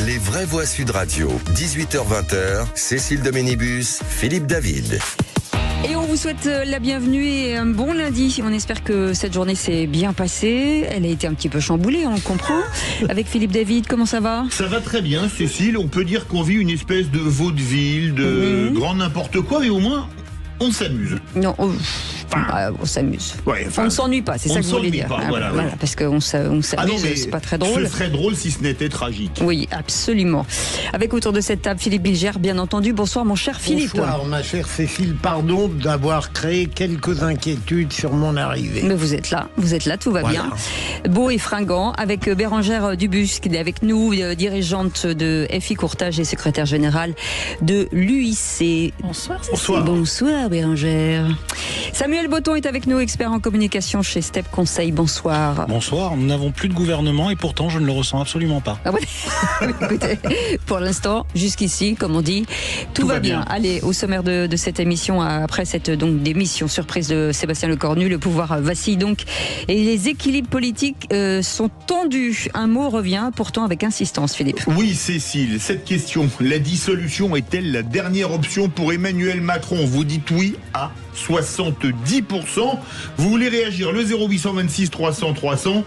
Les vraies voix Sud Radio, 18h-20h, Cécile de Ménibus, Philippe David. Et on vous souhaite la bienvenue et un bon lundi. On espère que cette journée s'est bien passée. Elle a été un petit peu chamboulée, on le comprend. Avec Philippe David, comment ça va ? Ça va très bien, Cécile. On peut dire qu'on vit une espèce de vaudeville, de grand n'importe quoi, mais au moins, on s'amuse. Non, on s'amuse. Ouais, on ne s'ennuie pas, c'est ça que vous voulez dire. Voilà, parce qu'on s'amuse, c'est pas très drôle. Ce serait drôle si ce n'était tragique. Oui, absolument. Avec autour de cette table, Philippe Bilger, bien entendu. Bonsoir, mon cher Philippe. Bonsoir, ma chère Cécile. Pardon d'avoir créé quelques inquiétudes sur mon arrivée. Mais vous êtes là, tout va bien. Beau et fringant, avec Bérengère Dubus, qui est avec nous, dirigeante de FI Courtage et secrétaire générale de l'UIC. Bonsoir, Bonsoir. Bonsoir, Bérengère. Samuel Botton est avec nous, expert en communication chez Step Conseil. Bonsoir. Bonsoir, nous n'avons plus de gouvernement et pourtant je ne le ressens absolument pas. Ah ouais. Écoutez, pour l'instant, jusqu'ici, comme on dit, tout va bien. Allez, au sommaire de cette émission, après cette démission surprise de Sébastien Lecornu, le pouvoir vacille donc et les équilibres politiques sont tendus. Un mot revient pourtant avec insistance, Philippe. Oui, Cécile, cette question, la dissolution est-elle la dernière option pour Emmanuel Macron ? Vous dites oui à 70%. Vous voulez réagir, le 0826 300 300.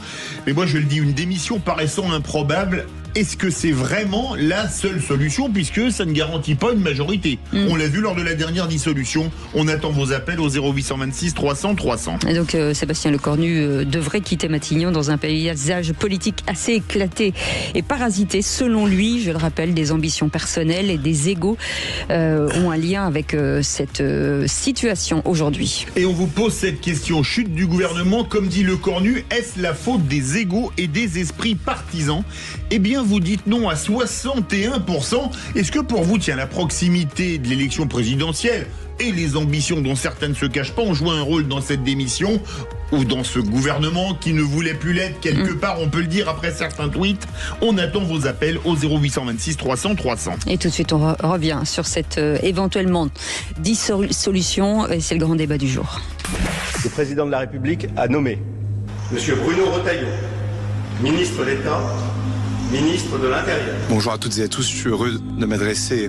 Mais moi je le dis, une démission paraissant improbable, est-ce que c'est vraiment la seule solution, puisque ça ne garantit pas une majorité? On l'a vu lors de la dernière dissolution. On attend vos appels au 0826 300 300. Et donc Sébastien Lecornu devrait quitter Matignon dans un paysage politique assez éclaté et parasité. Selon lui, je le rappelle, des ambitions personnelles et des égos ont un lien avec cette situation aujourd'hui. Et on vous pose cette question, chute du gouvernement, comme dit Lecornu, est-ce la faute des égos et des esprits partisans? Eh bien, vous dites non à 61%. Est-ce que pour vous, la proximité de l'élection présidentielle et les ambitions dont certaines ne se cachent pas ont joué un rôle dans cette démission ou dans ce gouvernement qui ne voulait plus l'être quelque part, on peut le dire après certains tweets? On attend vos appels au 0826 300 300. Et tout de suite, on revient sur cette éventuellement dissolution. Et c'est le grand débat du jour. Le président de la République a nommé Monsieur Bruno Retailleau, ministre d'État, ministre de l'Intérieur. Bonjour à toutes et à tous, je suis heureux de m'adresser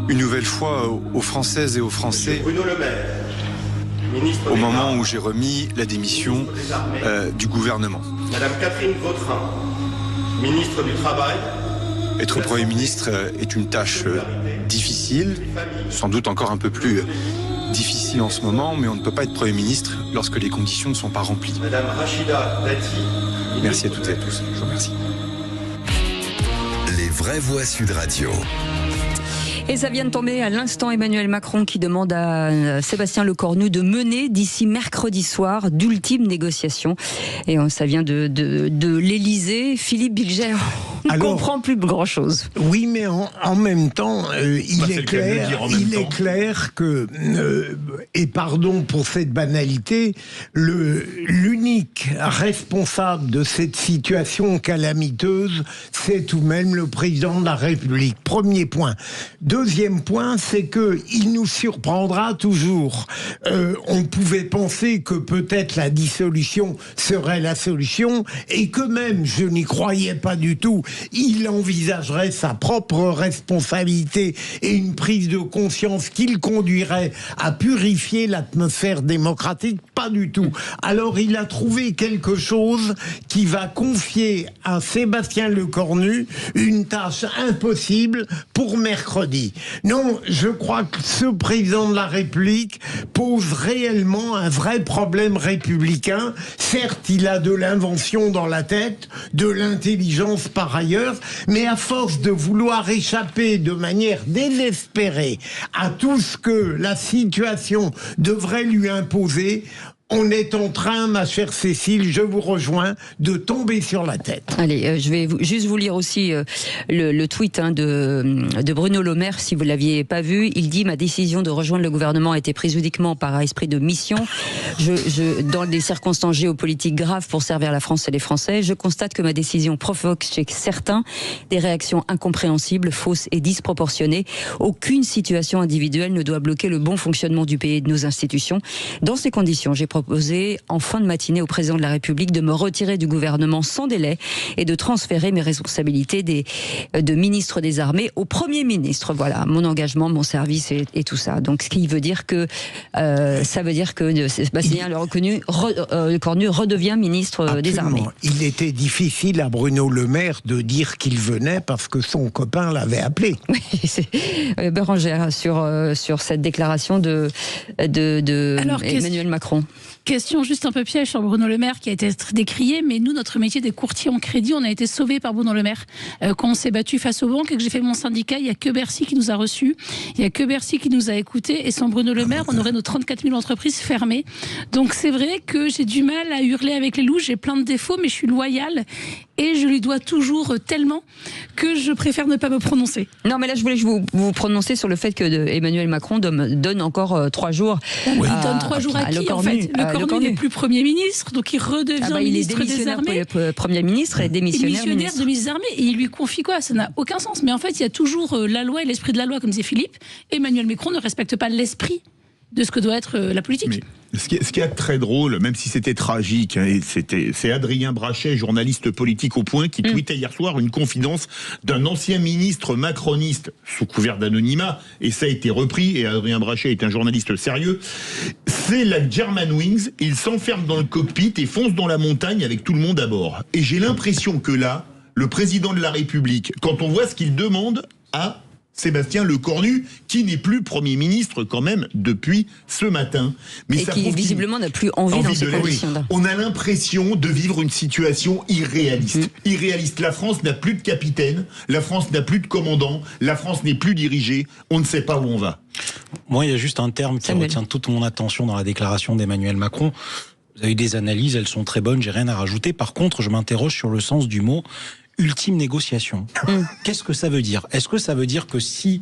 une nouvelle fois aux Françaises et aux Français. Monsieur Bruno Le Maire, ministre au des moment Armes, où j'ai remis la démission du gouvernement. Madame Catherine Vautrin, ministre du Travail. Être Premier ministre est une tâche difficile, sans doute encore un peu plus difficile en ce moment, mais on ne peut pas être Premier ministre lorsque les conditions ne sont pas remplies. Madame Rachida Dati. Merci à toutes et à tous, je vous remercie. Les vraies voix Sud Radio. Et ça vient de tomber à l'instant, Emmanuel Macron qui demande à Sébastien Lecornu de mener d'ici mercredi soir d'ultimes négociations. Et ça vient de l'Élysée. Philippe Bilger, on ne comprend plus grand-chose. Oui, mais en même temps, il est clair que, et pardon pour cette banalité, l'unique responsable de cette situation calamiteuse, c'est tout de même le président de la République. Premier point. Deuxième point, c'est que il nous surprendra toujours. On pouvait penser que peut-être la dissolution serait la solution et que même, je n'y croyais pas du tout, il envisagerait sa propre responsabilité et une prise de conscience qu'il conduirait à purifier l'atmosphère démocratique. Pas du tout. Alors il a trouvé quelque chose qui va confier à Sébastien Lecornu une tâche impossible pour mercredi. Non, je crois que ce président de la République pose réellement un vrai problème républicain. Certes, il a de l'invention dans la tête, de l'intelligence par ailleurs, mais à force de vouloir échapper de manière désespérée à tout ce que la situation devrait lui imposer, on est en train, ma chère Cécile, je vous rejoins, de tomber sur la tête. Allez, je vais juste vous lire aussi le tweet de Bruno Le Maire, si vous ne l'aviez pas vu. Il dit « Ma décision de rejoindre le gouvernement a été prise uniquement par esprit de mission. Dans des circonstances géopolitiques graves pour servir la France et les Français, je constate que ma décision provoque chez certains des réactions incompréhensibles, fausses et disproportionnées. Aucune situation individuelle ne doit bloquer le bon fonctionnement du pays et de nos institutions. Dans ces conditions, j'ai proposé proposé en fin de matinée au président de la République de me retirer du gouvernement sans délai et de transférer mes responsabilités de ministre des Armées au Premier ministre. Voilà, mon engagement, mon service et tout ça. Donc, ce qui veut dire que ça veut dire que Sébastien Lecornu redevient ministre des Armées. Il était difficile à Bruno Le Maire de dire qu'il venait parce que son copain l'avait appelé. Oui, c'est Bérangère sur cette déclaration de Emmanuel Macron. Question juste un peu piège sur Bruno Le Maire qui a été décrié, mais nous, notre métier des courtiers en crédit, on a été sauvés par Bruno Le Maire. Quand on s'est battu face aux banques et que j'ai fait mon syndicat, il n'y a que Bercy qui nous a reçus, il n'y a que Bercy qui nous a écoutés, et sans Bruno Le Maire, on aurait nos 34 000 entreprises fermées. Donc c'est vrai que j'ai du mal à hurler avec les loups, j'ai plein de défauts, mais je suis loyale et je lui dois toujours tellement que je préfère ne pas me prononcer. Non, mais là, je voulais vous prononcer sur le fait que Emmanuel Macron donne encore 3 jours. Oui, il donne 3 jours à qui, en fait? Le Cornu n'est plus Premier ministre, donc il redevient ministre des Armées. Il est Premier ministre et démissionnaire de ministre des Armées. Et il lui confie quoi? Ça n'a aucun sens. Mais en fait, il y a toujours la loi et l'esprit de la loi, comme disait Philippe. Emmanuel Macron ne respecte pas l'esprit de ce que doit être la politique. Mais ce qui est très drôle, même si c'était tragique, hein, c'est Adrien Brachet, journaliste politique au Point, qui tweetait hier soir une confidence d'un ancien ministre macroniste sous couvert d'anonymat, et ça a été repris, et Adrien Brachet est un journaliste sérieux. C'est la Germanwings, il s'enferme dans le cockpit et fonce dans la montagne avec tout le monde à bord. Et j'ai l'impression que là, le président de la République, quand on voit ce qu'il demande à Sébastien Lecornu, qui n'est plus Premier ministre quand même depuis ce matin. Mais et ça qui visiblement n'a plus envie dans ces conditions-là. On a l'impression de vivre une situation irréaliste. Irréaliste. La France n'a plus de capitaine, la France n'a plus de commandant, la France n'est plus dirigée, on ne sait pas où on va. Moi, il y a juste un terme qui retient toute mon attention dans la déclaration d'Emmanuel Macron. Vous avez eu des analyses, elles sont très bonnes, j'ai rien à rajouter. Par contre, je m'interroge sur le sens du mot ultime négociation. Qu'est-ce que ça veut dire? Est-ce que ça veut dire que si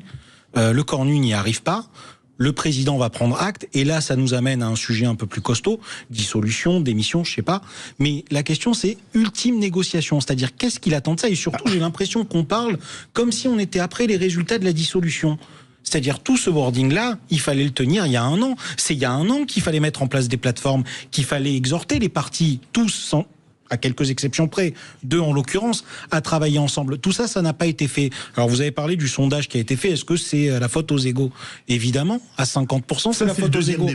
Lecornu n'y arrive pas, le président va prendre acte, et là ça nous amène à un sujet un peu plus costaud, dissolution, démission, je sais pas, mais la question c'est ultime négociation, c'est-à-dire qu'est-ce qu'il attend de ça? Et surtout j'ai l'impression qu'on parle comme si on était après les résultats de la dissolution. C'est-à-dire tout ce wording-là, il fallait le tenir il y a 1 an. C'est il y a 1 an qu'il fallait mettre en place des plateformes, qu'il fallait exhorter les partis, tous à quelques exceptions près, 2 en l'occurrence, à travailler ensemble. Tout ça, ça n'a pas été fait. Alors vous avez parlé du sondage qui a été fait. Est-ce que c'est la faute aux égos? Évidemment, à 50%, c'est la faute aux égos.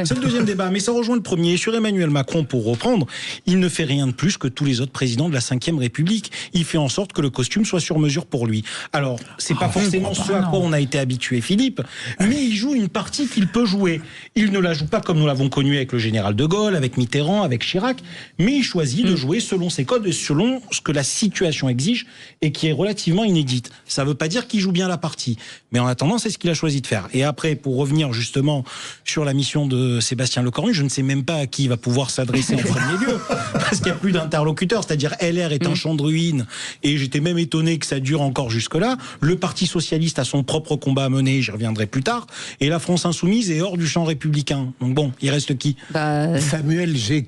C'est le deuxième débat, mais ça rejoint le premier. Sur Emmanuel Macron, pour reprendre, il ne fait rien de plus que tous les autres présidents de la Ve République. Il fait en sorte que le costume soit sur mesure pour lui. Alors, c'est pas forcément ce à quoi on a été habitué, Philippe, mais il joue une partie qu'il peut jouer. Il ne la joue pas comme nous l'avons connu avec le général de Gaulle, avec Mitterrand, avec Chirac, mais il choisit de jouer selon ses codes et selon ce que la situation exige et qui est relativement inédite. Ça ne veut pas dire qu'il joue bien la partie, mais en attendant, c'est ce qu'il a choisi de faire. Et après, pour revenir justement sur la mission de Sébastien Lecornu, je ne sais même pas à qui il va pouvoir s'adresser en premier lieu, parce qu'il n'y a plus d'interlocuteur, c'est-à-dire LR est un champ de ruines, et j'étais même étonné que ça dure encore jusque-là. Le Parti Socialiste a son propre combat à mener, j'y reviendrai plus tard, et la France Insoumise est hors du champ républicain. Donc bon, il reste qui? Samuel, j'ai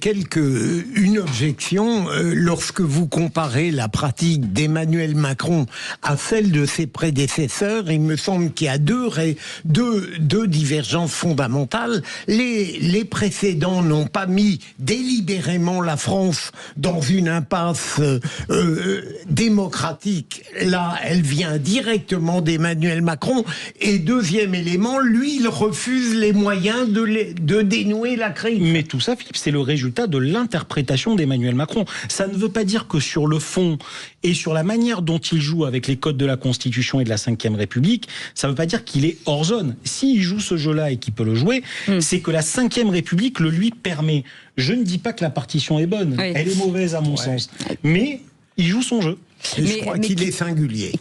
une objection. Lorsque vous comparez la pratique d'Emmanuel Macron à celle de ses prédécesseurs, il me semble qu'il y a deux divergences fondamentales. Les précédents n'ont pas mis délibérément la France dans une impasse démocratique. Là, elle vient directement d'Emmanuel Macron. Et deuxième élément, lui, il refuse les moyens de dénouer la crise. Mais tout ça, Philippe, c'est le résultat de l'interprétation d'Emmanuel Macron. Ça ne veut pas dire que sur le fond et sur la manière dont il joue avec les codes de la Constitution et de la Ve République, ça ne veut pas dire qu'il est hors zone. S'il joue ce jeu-là et qu'il peut le jouer, c'est que la Ve République le lui permet. Je ne dis pas que la partition est bonne, elle est mauvaise à mon sens, mais il joue son jeu. Je crois qu'il est singulier.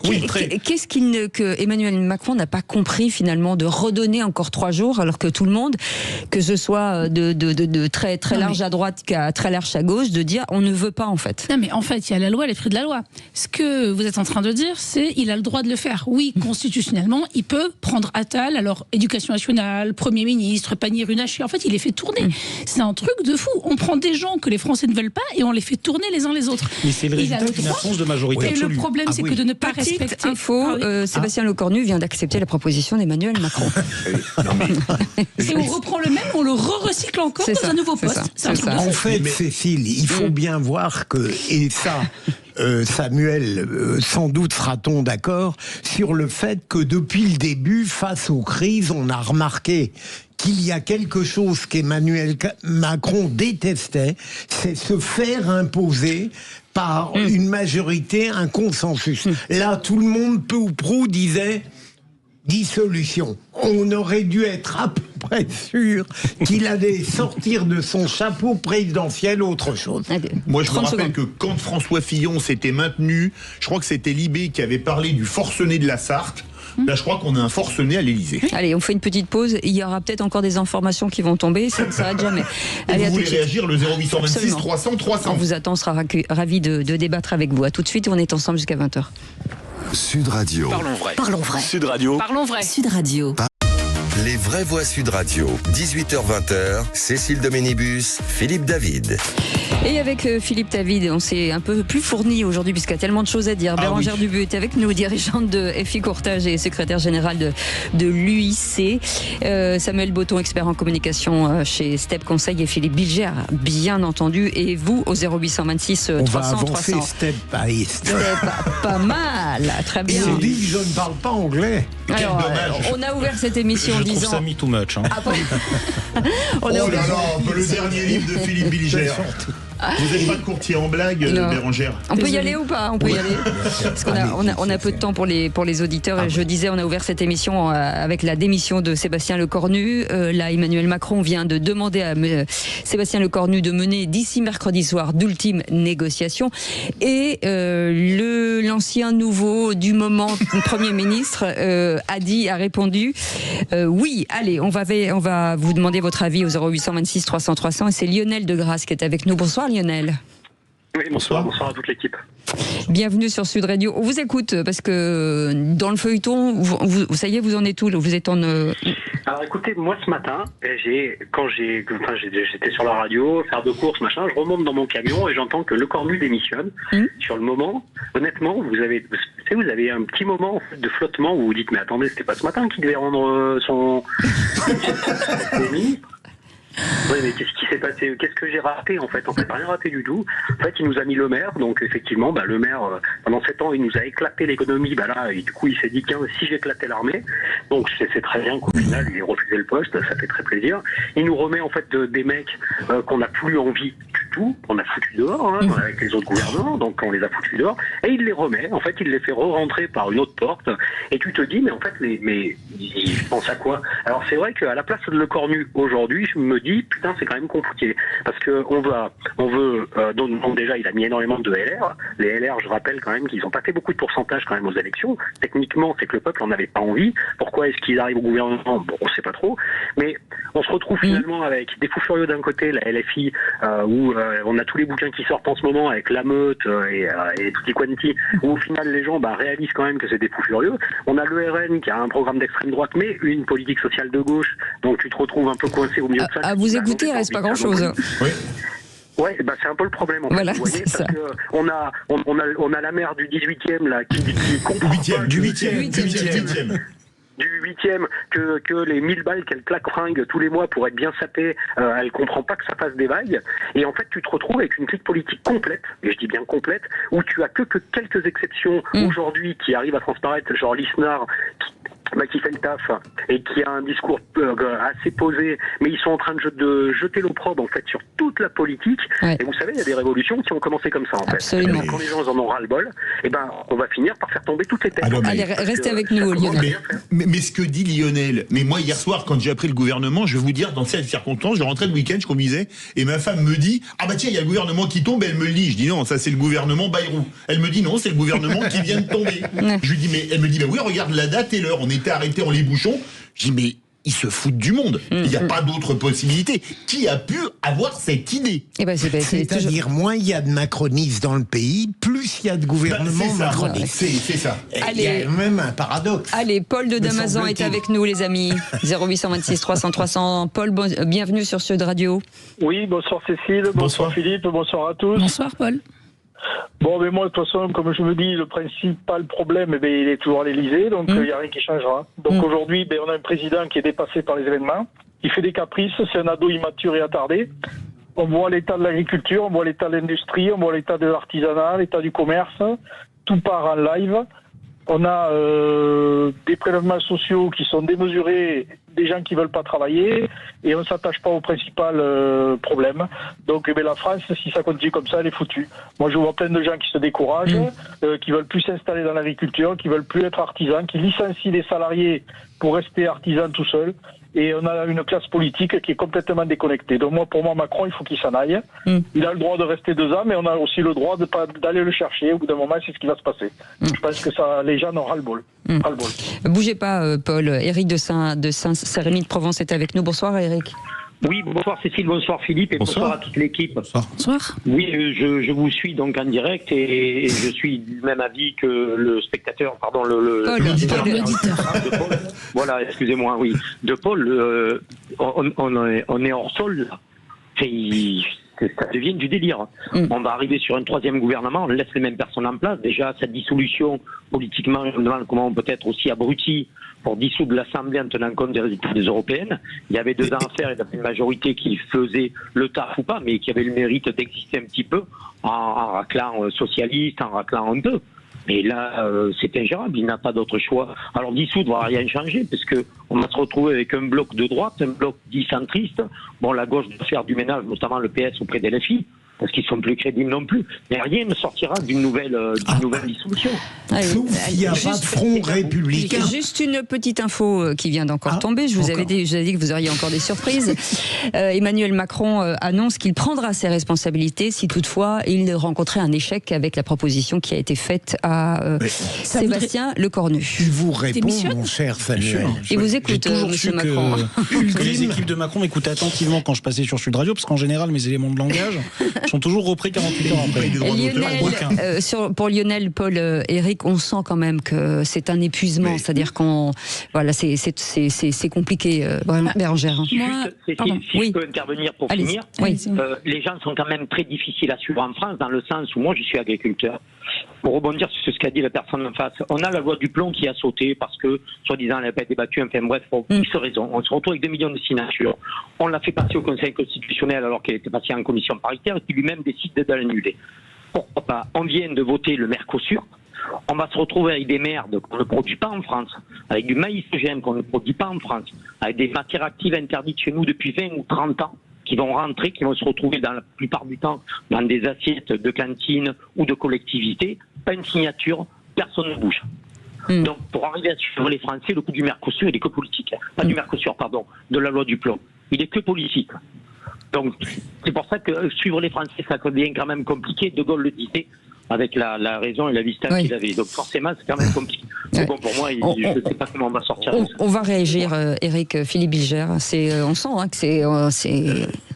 Qu'est-ce que Emmanuel Macron n'a pas compris finalement de redonner encore 3 jours alors que tout le monde, que ce soit de très large à droite qu'à très large à gauche, de dire on ne veut pas en fait. Non mais en fait il y a la loi, l'esprit de la loi. Ce que vous êtes en train de dire, c'est il a le droit de le faire. Oui, constitutionnellement, il peut prendre Attal, alors éducation nationale, Premier ministre, Pannier-Runacher. En fait, il les fait tourner. C'est un truc de fou. On prend des gens que les Français ne veulent pas et on les fait tourner les uns les autres. Mais c'est le résultat d'une absence de majorité majorité Et absolue. le problème, c'est que de ne pas Petite respecter... info, Sébastien Lecornu vient d'accepter la proposition d'Emmanuel Macron. Et on reprend le même, on le recycle encore dans un nouveau poste. En fait, Cécile, il faut bien voir que, et ça, Samuel, sans doute sera-t-on d'accord, sur le fait que depuis le début, face aux crises, on a remarqué qu'il y a quelque chose qu'Emmanuel Macron détestait, c'est se faire imposer par une majorité, un consensus. Là, tout le monde, peu ou prou, disait dissolution. On aurait dû être à peu près sûr qu'il allait sortir de son chapeau présidentiel autre chose. Moi, je me rappelle que quand François Fillon s'était maintenu, je crois que c'était Libé qui avait parlé du forcené de la Sarthe. Là, je crois qu'on a un forcené à l'Élysée. Allez, on fait une petite pause. Il y aura peut-être encore des informations qui vont tomber. Ça ne s'arrête jamais. Allez, vous voulez réagir, le 0826 Absolument. 300 300. On vous attend, on sera ravis de débattre avec vous. À tout de suite, on est ensemble jusqu'à 20h. Sud Radio. Parlons vrai. Parlons vrai. Sud Radio. Parlons vrai. Sud Radio. Les vraies voix Sud Radio. 18h-20h. Cécile de Ménibus, Philippe David. Et avec Philippe David, on s'est un peu plus fourni aujourd'hui puisqu'il y a tellement de choses à dire. Bérangère Dubuc est avec nous, dirigeante de FI Courtage et secrétaire générale de l'UIC. Samuel Botton, expert en communication chez Step Conseil, et Philippe Bilger, bien entendu. Et vous, au 0826 300 300. On va avancer step by step. Pas mal, très bien. Et on dit que je ne parle pas anglais. Alors, on a ouvert cette émission en disant... Je trouve ça me too much. Hein. Oh là là, le dernier livre de Philippe Bilger. Vous n'êtes pas de courtier en blague, Bérangère? On peut y aller ou pas? On peut y aller. Parce qu'on a peu de temps pour les auditeurs. Je disais, on a ouvert cette émission avec la démission de Sébastien Lecornu. Là, Emmanuel Macron vient de demander à Sébastien Lecornu de mener d'ici mercredi soir d'ultimes négociations. Et l'ancien nouveau du moment Premier ministre a répondu oui, allez, on va vous demander votre avis au 0826 300 300. Et c'est Lionel Degrasse qui est avec nous. Bonsoir Lionel. Oui, bonsoir à toute l'équipe. Bienvenue sur Sud Radio. On vous écoute parce que dans le feuilleton, vous ça y est, vous en êtes où? Vous êtes en... Alors écoutez, moi ce matin, j'étais sur la radio, faire de courses, machin, je remonte dans mon camion et j'entends que Lecornu démissionne. Sur le moment, honnêtement, vous avez un petit moment de flottement où vous vous dites, mais attendez, c'était pas ce matin qu'il devait rendre son ministre? Oui, mais qu'est-ce qui s'est passé? Qu'est-ce que j'ai raté en fait? En fait, rien raté du tout. En fait, il nous a mis le maire, donc effectivement, le maire, pendant 7 ans, il nous a éclaté l'économie. Là, et du coup, il s'est dit, tiens, si j'éclatais l'armée, donc c'est très bien qu'au final, il ait refusé le poste, ça fait très plaisir. Il nous remet en fait des mecs qu'on n'a plus envie du tout, qu'on a foutu dehors, avec les autres gouvernements, donc on les a foutus dehors, et il les remet. En fait, il les fait re-rentrer par une autre porte, et tu te dis, mais en fait, il pense à quoi? Alors c'est vrai qu'à la place de Lecornu aujourd'hui, je me dis, putain, c'est quand même compliqué, parce que donc déjà il a mis énormément de LR. Les LR, je rappelle quand même qu'ils n'ont pas fait beaucoup de pourcentage quand même aux élections. Techniquement, c'est que le peuple en avait pas envie. Pourquoi est-ce qu'ils arrivent au gouvernement? Bon, on sait pas trop, mais on se retrouve finalement avec des fous furieux d'un côté, la LFI, où on a tous les bouquins qui sortent en ce moment avec La Meute et Tutti Quanti, où au final les gens réalisent quand même que c'est des fous furieux. On a le RN qui a un programme d'extrême droite, mais une politique sociale de gauche, donc tu te retrouves un peu coincé au milieu de ça. À vous écouter, il reste pas grand-chose. Oui. Ouais, c'est un peu le problème en fait. Voilà, vous voyez, parce que on a la maire du 18e là qui comprend du 8e. Du 8e, que les 1000 balles qu'elle claque fringue tous les mois pour être bien sapée, elle comprend pas que ça fasse des vagues. Et en fait, tu te retrouves avec une clique politique complète, et je dis bien complète, où tu as que quelques exceptions aujourd'hui qui arrivent à transparaître, genre Lisnard, qui fait le taf et qui a un discours assez posé, mais ils sont en train de jeter l'opprobre en fait sur toute la politique. Ouais. Et vous savez, il y a des révolutions qui ont commencé comme ça en fait. Absolument. Et quand les gens en ont ras-le-bol, on va finir par faire tomber toutes les têtes. Allez, restez avec nous, Lionel. Mais ce que dit Lionel, mais moi hier soir quand j'ai appris le gouvernement, je vais vous dire, dans cette circonstance, je rentrais le week-end, je conduisais, et ma femme me dit, ah bah tiens, il y a le gouvernement qui tombe, et elle me le dit. Je dis non, ça c'est le gouvernement Bayrou. Elle me dit non, c'est le gouvernement qui vient de tomber. Je lui dis, mais elle me dit, bah oui, regarde la date et l'heure, on était arrêtés en les bouchons. Je dis, mais ils se foutent du monde. Il n'y a pas d'autre possibilité. Qui a pu avoir cette idée? C'est-à-dire, moins il y a de macronistes dans le pays, plus il y a de gouvernements macronistes. C'est ça. Il y a même un paradoxe. Allez, Paul de Damazan est avec nous, les amis. 0826 300 300. Paul, bienvenue sur Sud Radio. Oui, bonsoir Cécile, bonsoir Philippe, bonsoir à tous. Bonsoir Paul. Bon, mais moi, de toute façon, comme je me dis, le principal problème, il est toujours à l'Élysée, donc il n'y a rien qui changera. Donc aujourd'hui, on a un président qui est dépassé par les événements, il fait des caprices, c'est un ado immature et attardé. On voit l'état de l'agriculture, on voit l'état de l'industrie, on voit l'état de l'artisanat, l'état du commerce, tout part en live. On a des prélèvements sociaux qui sont démesurés, des gens qui veulent pas travailler, et on ne s'attache pas au principal problème. Donc la France, si ça continue comme ça, elle est foutue. Moi, je vois plein de gens qui se découragent, qui veulent plus s'installer dans l'agriculture, qui veulent plus être artisans, qui licencient des salariés pour rester artisans tout seuls. Et on a une classe politique qui est complètement déconnectée. Donc pour moi, Macron, il faut qu'il s'en aille. Il a le droit de rester 2 ans, mais on a aussi le droit d'aller le chercher. Au bout d'un moment, c'est ce qui va se passer. Je pense que les gens n'ont ras-le-bol. Bougez pas, Paul. Éric de Saint-Rémy de Provence est avec nous. Bonsoir, Éric. Oui, bonsoir Cécile, bonsoir Philippe et bonsoir à toute l'équipe. Bonsoir. Oui, je vous suis donc en direct et je suis du même avis que le spectateur, pardon, l'auditeur. Voilà, excusez-moi, oui. De Paul, on est hors sol là. Ça devient du délire. On va arriver sur un 3e gouvernement, on laisse les mêmes personnes en place. Déjà, cette dissolution, politiquement, je me demande comment on peut être aussi abruti pour dissoudre l'Assemblée en tenant compte des résultats des européennes. Il y avait 2 ans à faire, il y avait une majorité qui faisait le taf ou pas, mais qui avait le mérite d'exister un petit peu en raclant socialiste, en raclant un peu. Mais là, c'est ingérable, il n'a pas d'autre choix. Alors dissoudre va rien changer, parce que on va se retrouver avec un bloc de droite, un bloc dit centriste. Bon, la gauche doit faire du ménage, notamment le PS auprès des LFI, parce qu'ils sont plus crédibles non plus. Mais rien ne sortira d'une nouvelle dissolution. Sauf qu'il n'y a pas de front républicain. Juste une petite info qui vient d'encore tomber. Je vous avais dit que vous auriez encore des surprises. Emmanuel Macron annonce qu'il prendra ses responsabilités si toutefois il rencontrait un échec avec la proposition qui a été faite à Sébastien Lecornu. Il vous répond, mon cher Samuel. Il vous écoute, monsieur Macron. Que les équipes de Macron m'écoutaient attentivement quand je passais sur Sud Radio, parce qu'en général, mes éléments de langage sont toujours repris 48 ans après. Pour Lionel, Paul, Éric, on sent quand même que c'est un épuisement, c'est-à-dire c'est compliqué, Bérangère. Si je peux intervenir pour finir, les gens sont quand même très difficiles à suivre en France, dans le sens où moi je suis agriculteur. Pour rebondir sur ce qu'a dit la personne en face, on a la loi du plomb qui a sauté parce que, soi-disant, elle n'a pas été battue, enfin bref, pour X raisons. On se retrouve avec 2 millions de signatures. On l'a fait passer au Conseil constitutionnel alors qu'elle était passée en commission paritaire et qui lui-même décide de l'annuler. Pourquoi pas? On vient de voter le Mercosur. On va se retrouver avec des merdes qu'on ne produit pas en France, avec du maïs GM qu'on ne produit pas en France, avec des matières actives interdites chez nous depuis 20 ou 30 ans, qui vont rentrer, qui vont se retrouver dans la plupart du temps dans des assiettes de cantine ou de collectivités, pas une signature, personne ne bouge. Donc pour arriver à suivre les Français, le coup du Mercosur, il est que politique. Pas du Mercosur, pardon, de la loi du plomb. Il est que politique. Donc c'est pour ça que suivre les Français, ça devient quand même compliqué. De Gaulle le disait, avec la raison et la vista qu'il avait. Donc forcément, c'est quand même compliqué. Donc bon, pour moi, je ne sais pas comment on va sortir. On va réagir, Éric, Philippe Bilger. On sent que c'est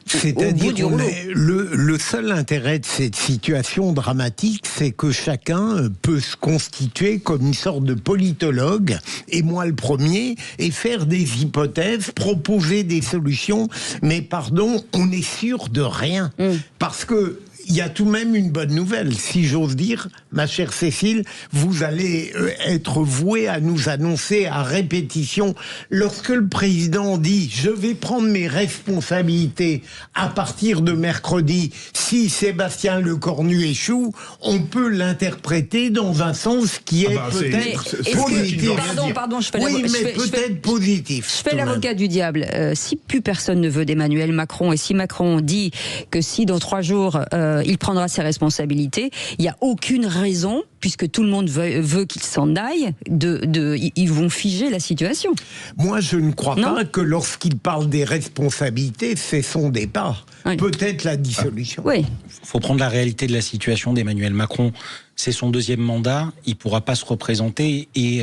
c'est-à-dire le seul intérêt de cette situation dramatique, c'est que chacun peut se constituer comme une sorte de politologue, et moi le premier, et faire des hypothèses, proposer des solutions, mais pardon, on n'est sûr de rien. Parce que il y a tout de même une bonne nouvelle, si j'ose dire, ma chère Cécile, vous allez être vouée à nous annoncer à répétition, lorsque le président dit « je vais prendre mes responsabilités à partir de mercredi, si Sébastien Lecornu échoue », on peut l'interpréter dans un sens qui est peut-être positif. Pardon, je fais peut-être positif. Je fais l'avocat du diable. Si plus personne ne veut d'Emmanuel Macron, et si Macron dit que si dans 3 jours... il prendra ses responsabilités. Il n'y a aucune raison, puisque tout le monde veut qu'il s'en aille, ils vont figer la situation. Moi, je ne crois pas que lorsqu'il parle des responsabilités, c'est son départ. Peut-être la dissolution. Il faut prendre la réalité de la situation d'Emmanuel Macron. C'est son 2e mandat, il ne pourra pas se représenter et...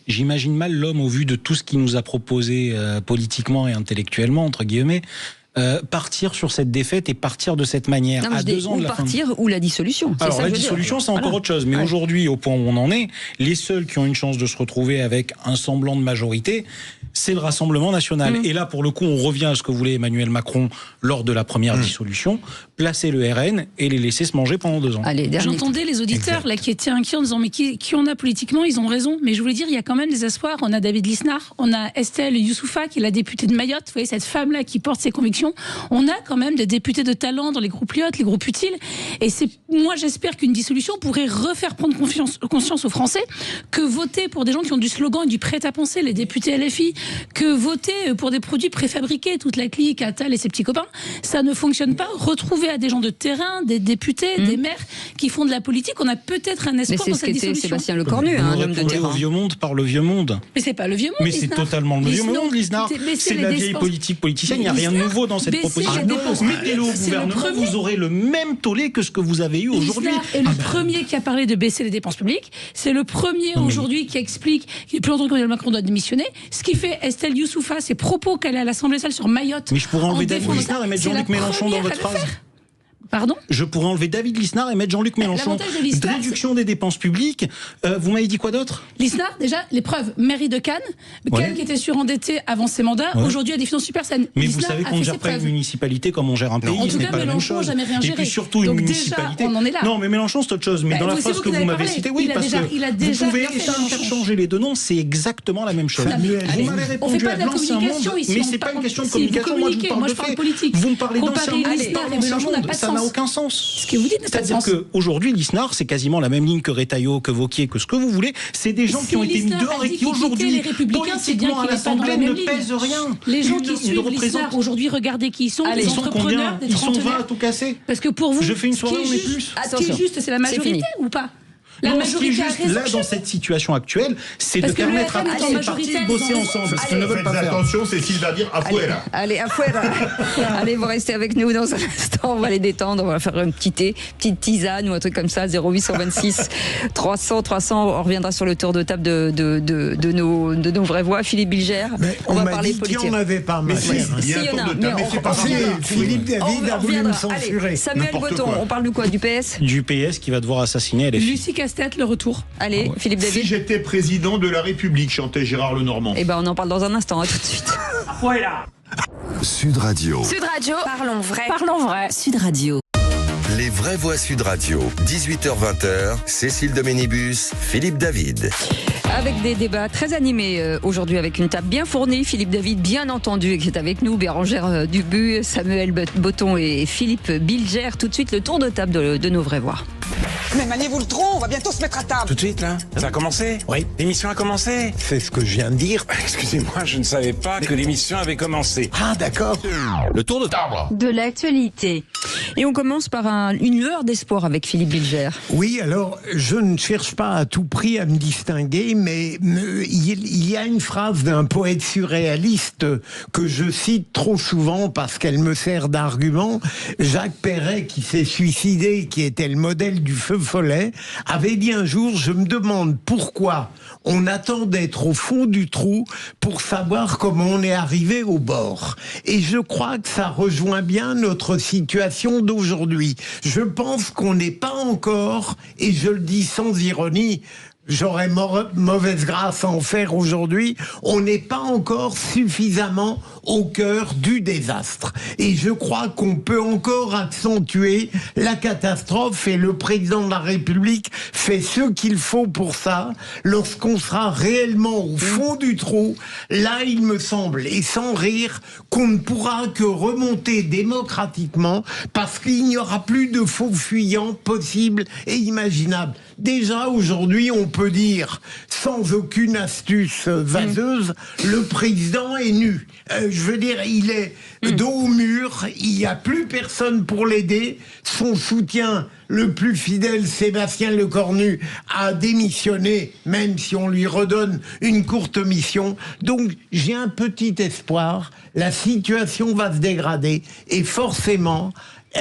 j'imagine mal l'homme, au vu de tout ce qu'il nous a proposé politiquement et intellectuellement, entre guillemets, partir sur cette défaite et partir de cette manière. Non, à 2 ans de la partir ou la dissolution. Alors la dissolution, c'est encore autre chose. Mais aujourd'hui, au point où on en est, les seuls qui ont une chance de se retrouver avec un semblant de majorité, c'est le Rassemblement national. Et là, pour le coup, on revient à ce que voulait Emmanuel Macron lors de la première dissolution, placer le RN et les laisser se manger pendant 2 ans. J'entendais les auditeurs là, qui étaient inquiets en disant mais qui on a politiquement, ils ont raison. Mais je voulais dire, il y a quand même des espoirs. On a David Lisnard, on a Estelle Youssouffa, qui est la députée de Mayotte. Vous voyez, cette femme-là qui porte ses convictions. On a quand même des députés de talent dans les groupes Lyotte, les groupes utiles. Et moi, j'espère qu'une dissolution pourrait refaire prendre conscience aux Français que voter pour des gens qui ont du slogan et du prêt-à-penser, les députés LFI, que voter pour des produits préfabriqués, toute la clique, Attal et ses petits copains, ça ne fonctionne pas. Retrouver à des gens de terrain, des députés, des maires qui font de la politique, on a peut-être un espoir dans cette dissolution. Sébastien Lecornu, un homme de terrain. Au vieux monde par le vieux monde. Mais c'est pas le vieux monde. Mais c'est totalement le vieux monde, Lisnard. C'est la vieille politique politicienne. Il n'y a rien de nouveau dans cette proposition. Mettez-le au gouvernement, vous aurez le même tollé que ce que vous avez eu aujourd'hui. Et le premier qui a parlé de baisser les dépenses publiques, c'est le premier aujourd'hui qui explique qu'il est plus longtemps que Macron doit démissionner. Ce qui fait Estelle Youssouffa, ses propos qu'elle a à l'Assemblée nationale sur Mayotte. Mais je pourrais enlever David Lisnard et mettre Jean-Luc Mélenchon dans votre phrase. Pardon ? Je pourrais enlever David Lisnard et mettre Jean-Luc Mélenchon. De réduction des dépenses publiques. Vous m'avez dit quoi d'autre ? Lisnard, déjà, les preuves. Mairie de Cannes. Cannes qui était surendetté avant ses mandats, aujourd'hui a des finances super saines. Mais vous savez qu'on ne gère pas une municipalité comme on gère un pays. Ce n'est pas la même chose. Et puis surtout une municipalité. On en est là. Non, mais Mélenchon, c'est autre chose. Mais dans la phrase que vous m'avez citée, oui, parce que vous pouvez interchanger les deux noms, c'est exactement la même chose. Vous m'avez répondu à l'ancien monde, mais c'est pas une question de communication. Moi, je vous parle de fait. Vous me parlez d'ancien monde, ça n'a aucun sens. Ce que vous dites, c'est-à-dire qu'aujourd'hui, Lisnard, c'est quasiment la même ligne que Retailleau, que Wauquiez, que ce que vous voulez. C'est des gens qui ont été mis dehors et qui aujourd'hui, politiquement à l'Assemblée, ne pèsent rien. Les gens qui suivent Lisnard aujourd'hui, regardez qui ils sont, les entrepreneurs, des trentenaires. Ils sont 20 à tout casser. Parce que pour vous, je fais une soirée, on est plus. Ce qui est juste, c'est la majorité ou pas ? Non, ce qui est juste là dans cette situation actuelle, c'est de permettre à tous les partis de bosser ensemble. Ce qu'ils ne veulent pas faire. Attention, Cécile va dire afuera. Allez, afuera. Allez, vous restez avec nous dans un instant. On va les détendre. On va faire un petit thé, petite tisane ou un truc comme ça. 0826 300 300. On reviendra sur le tour de table de nos vraies voix. Philippe Bilger. On va parler politique. Il n'y en avait pas, ma chère. Il y en a. Mais c'est pas Philippe David a voulu me censurer. Samuel Botton, on parle de quoi ? Du PS ? Du PS qui va devoir assassiner LFI. Le retour. Allez, Philippe David. Si j'étais président de la République, chantait Gérard Lenormand. Eh ben, on en parle dans un instant. À tout de suite. Voilà. Sud Radio. Sud Radio. Parlons vrai. Parlons vrai. Sud Radio. Les vraies voix Sud Radio. 18h-20h. Cécile de Ménibus, Philippe David. Avec des débats très animés aujourd'hui, avec une table bien fournie. Philippe David, bien entendu, qui est avec nous. Bérangère Dubu, Samuel Botton et Philippe Bilger. Tout de suite, le tour de table de nos vraies voix. Mais maniez-vous le tronc, on va bientôt se mettre à table. Tout de suite, là ? Ça a commencé ? Oui. L'émission a commencé ? C'est ce que je viens de dire. Excusez-moi, je ne savais pas que l'émission avait commencé. Ah, d'accord. Le tour de table. De l'actualité. Et on commence par une lueur d'espoir avec Philippe Bilger. Oui, alors, je ne cherche pas à tout prix à me distinguer, mais il y a une phrase d'un poète surréaliste que je cite trop souvent parce qu'elle me sert d'argument. Jacques Perret, qui s'est suicidé, qui était le modèle du feu follet, avait dit un jour: je me demande pourquoi on attend d'être au fond du trou pour savoir comment on est arrivé au bord. Et je crois que ça rejoint bien notre situation d'aujourd'hui. Je pense qu'on n'est pas encore, et je le dis sans ironie, j'aurais mauvaise grâce à en faire aujourd'hui, on n'est pas encore suffisamment au cœur du désastre. Et je crois qu'on peut encore accentuer la catastrophe, et le président de la République fait ce qu'il faut pour ça. Lorsqu'on sera réellement au fond du trou, là il me semble, et sans rire, qu'on ne pourra que remonter démocratiquement, parce qu'il n'y aura plus de faux fuyants possibles et imaginables. Déjà aujourd'hui, on peut dire, sans aucune astuce vaseuse, le président est nu. Je veux dire, il est dos au mur, il n'y a plus personne pour l'aider. Son soutien le plus fidèle, Sébastien Lecornu, a démissionné, même si on lui redonne une courte mission. Donc j'ai un petit espoir, la situation va se dégrader, et forcément,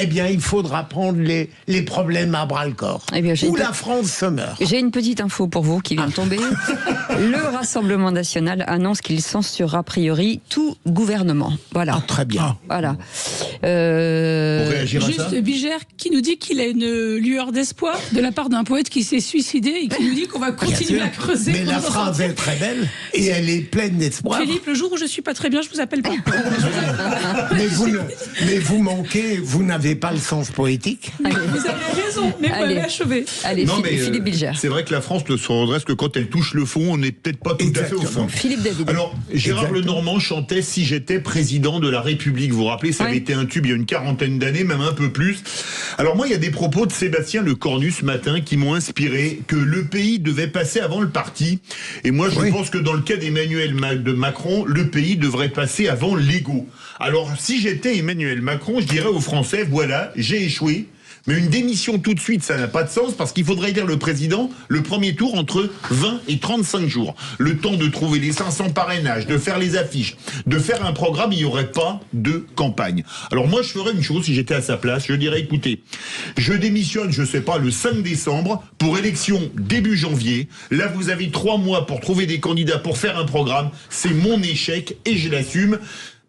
eh bien, il faudra prendre les problèmes à bras-le-corps. Eh bien, ou la France se meurt. J'ai une petite info pour vous qui vient de tomber. Le Rassemblement national annonce qu'il censurera a priori tout gouvernement. Voilà. Ah, très bien. Voilà. Juste Bigère qui nous dit qu'il a une lueur d'espoir de la part d'un poète qui s'est suicidé et qui nous dit qu'on va continuer à creuser. Mais la phrase est très belle et elle est pleine d'espoir. Philippe, le jour où je suis pas très bien, je vous appelle pas. mais vous manquez, vous n'avez pas le sens poétique. Vous avez raison, mais vous m'avez achevé. Allez, Philippe Bilger. C'est vrai que la France ne se redresse que quand elle touche le fond, on n'est peut-être pas tout à fait au fond. Philippe David. Alors, Gérard Lenormand chantait « Si j'étais président de la République ». Vous vous rappelez, ça avait été un tube il y a une quarantaine d'années, même un peu plus. Alors moi, il y a des propos de Sébastien Lecornu ce matin qui m'ont inspiré que le pays devait passer avant le parti. Et moi, je pense que dans le cas d'Emmanuel Macron, le pays devrait passer avant l'ego. Alors, si j'étais Emmanuel Macron, je dirais aux Français, voilà, j'ai échoué. Mais une démission tout de suite, ça n'a pas de sens parce qu'il faudrait élire le président le premier tour entre 20 et 35 jours. Le temps de trouver les 500 parrainages, de faire les affiches, de faire un programme, il n'y aurait pas de campagne. Alors moi, je ferais une chose si j'étais à sa place, je dirais, écoutez, je démissionne, je sais pas, le 5 décembre pour élection début janvier. Là, vous avez 3 mois pour trouver des candidats pour faire un programme. C'est mon échec et je l'assume.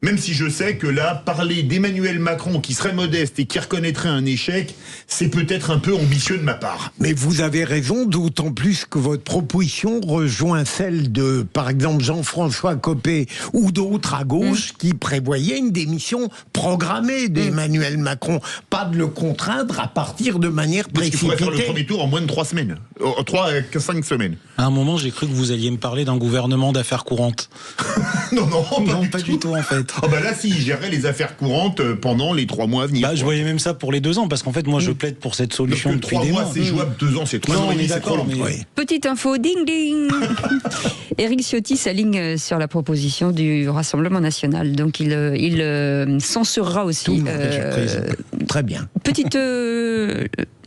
Même si je sais que là, parler d'Emmanuel Macron qui serait modeste et qui reconnaîtrait un échec, c'est peut-être un peu ambitieux de ma part. Mais vous avez raison, d'autant plus que votre proposition rejoint celle de, par exemple, Jean-François Copé ou d'autres à gauche qui prévoyaient une démission programmée d'Emmanuel Macron. Pas de le contraindre à partir de manière précipitée. Parce qu'il pourrait faire le premier tour en moins de 3 semaines. 3 à 5 semaines. À un moment, j'ai cru que vous alliez me parler d'un gouvernement d'affaires courantes. Non, pas du tout en fait. Oh bah là, si, il gérait les affaires courantes pendant les 3 mois à venir. Bah, je voyais même ça pour les 2 ans, parce qu'en fait, moi, je plaide pour cette solution depuis des mois. 3 mois, c'est jouable, 2 ans, c'est 3 ans et demi, c'est trop long. Petite info, ding ding. Éric Ciotti s'aligne sur la proposition du Rassemblement national, donc il censurera aussi. Très bien. Petite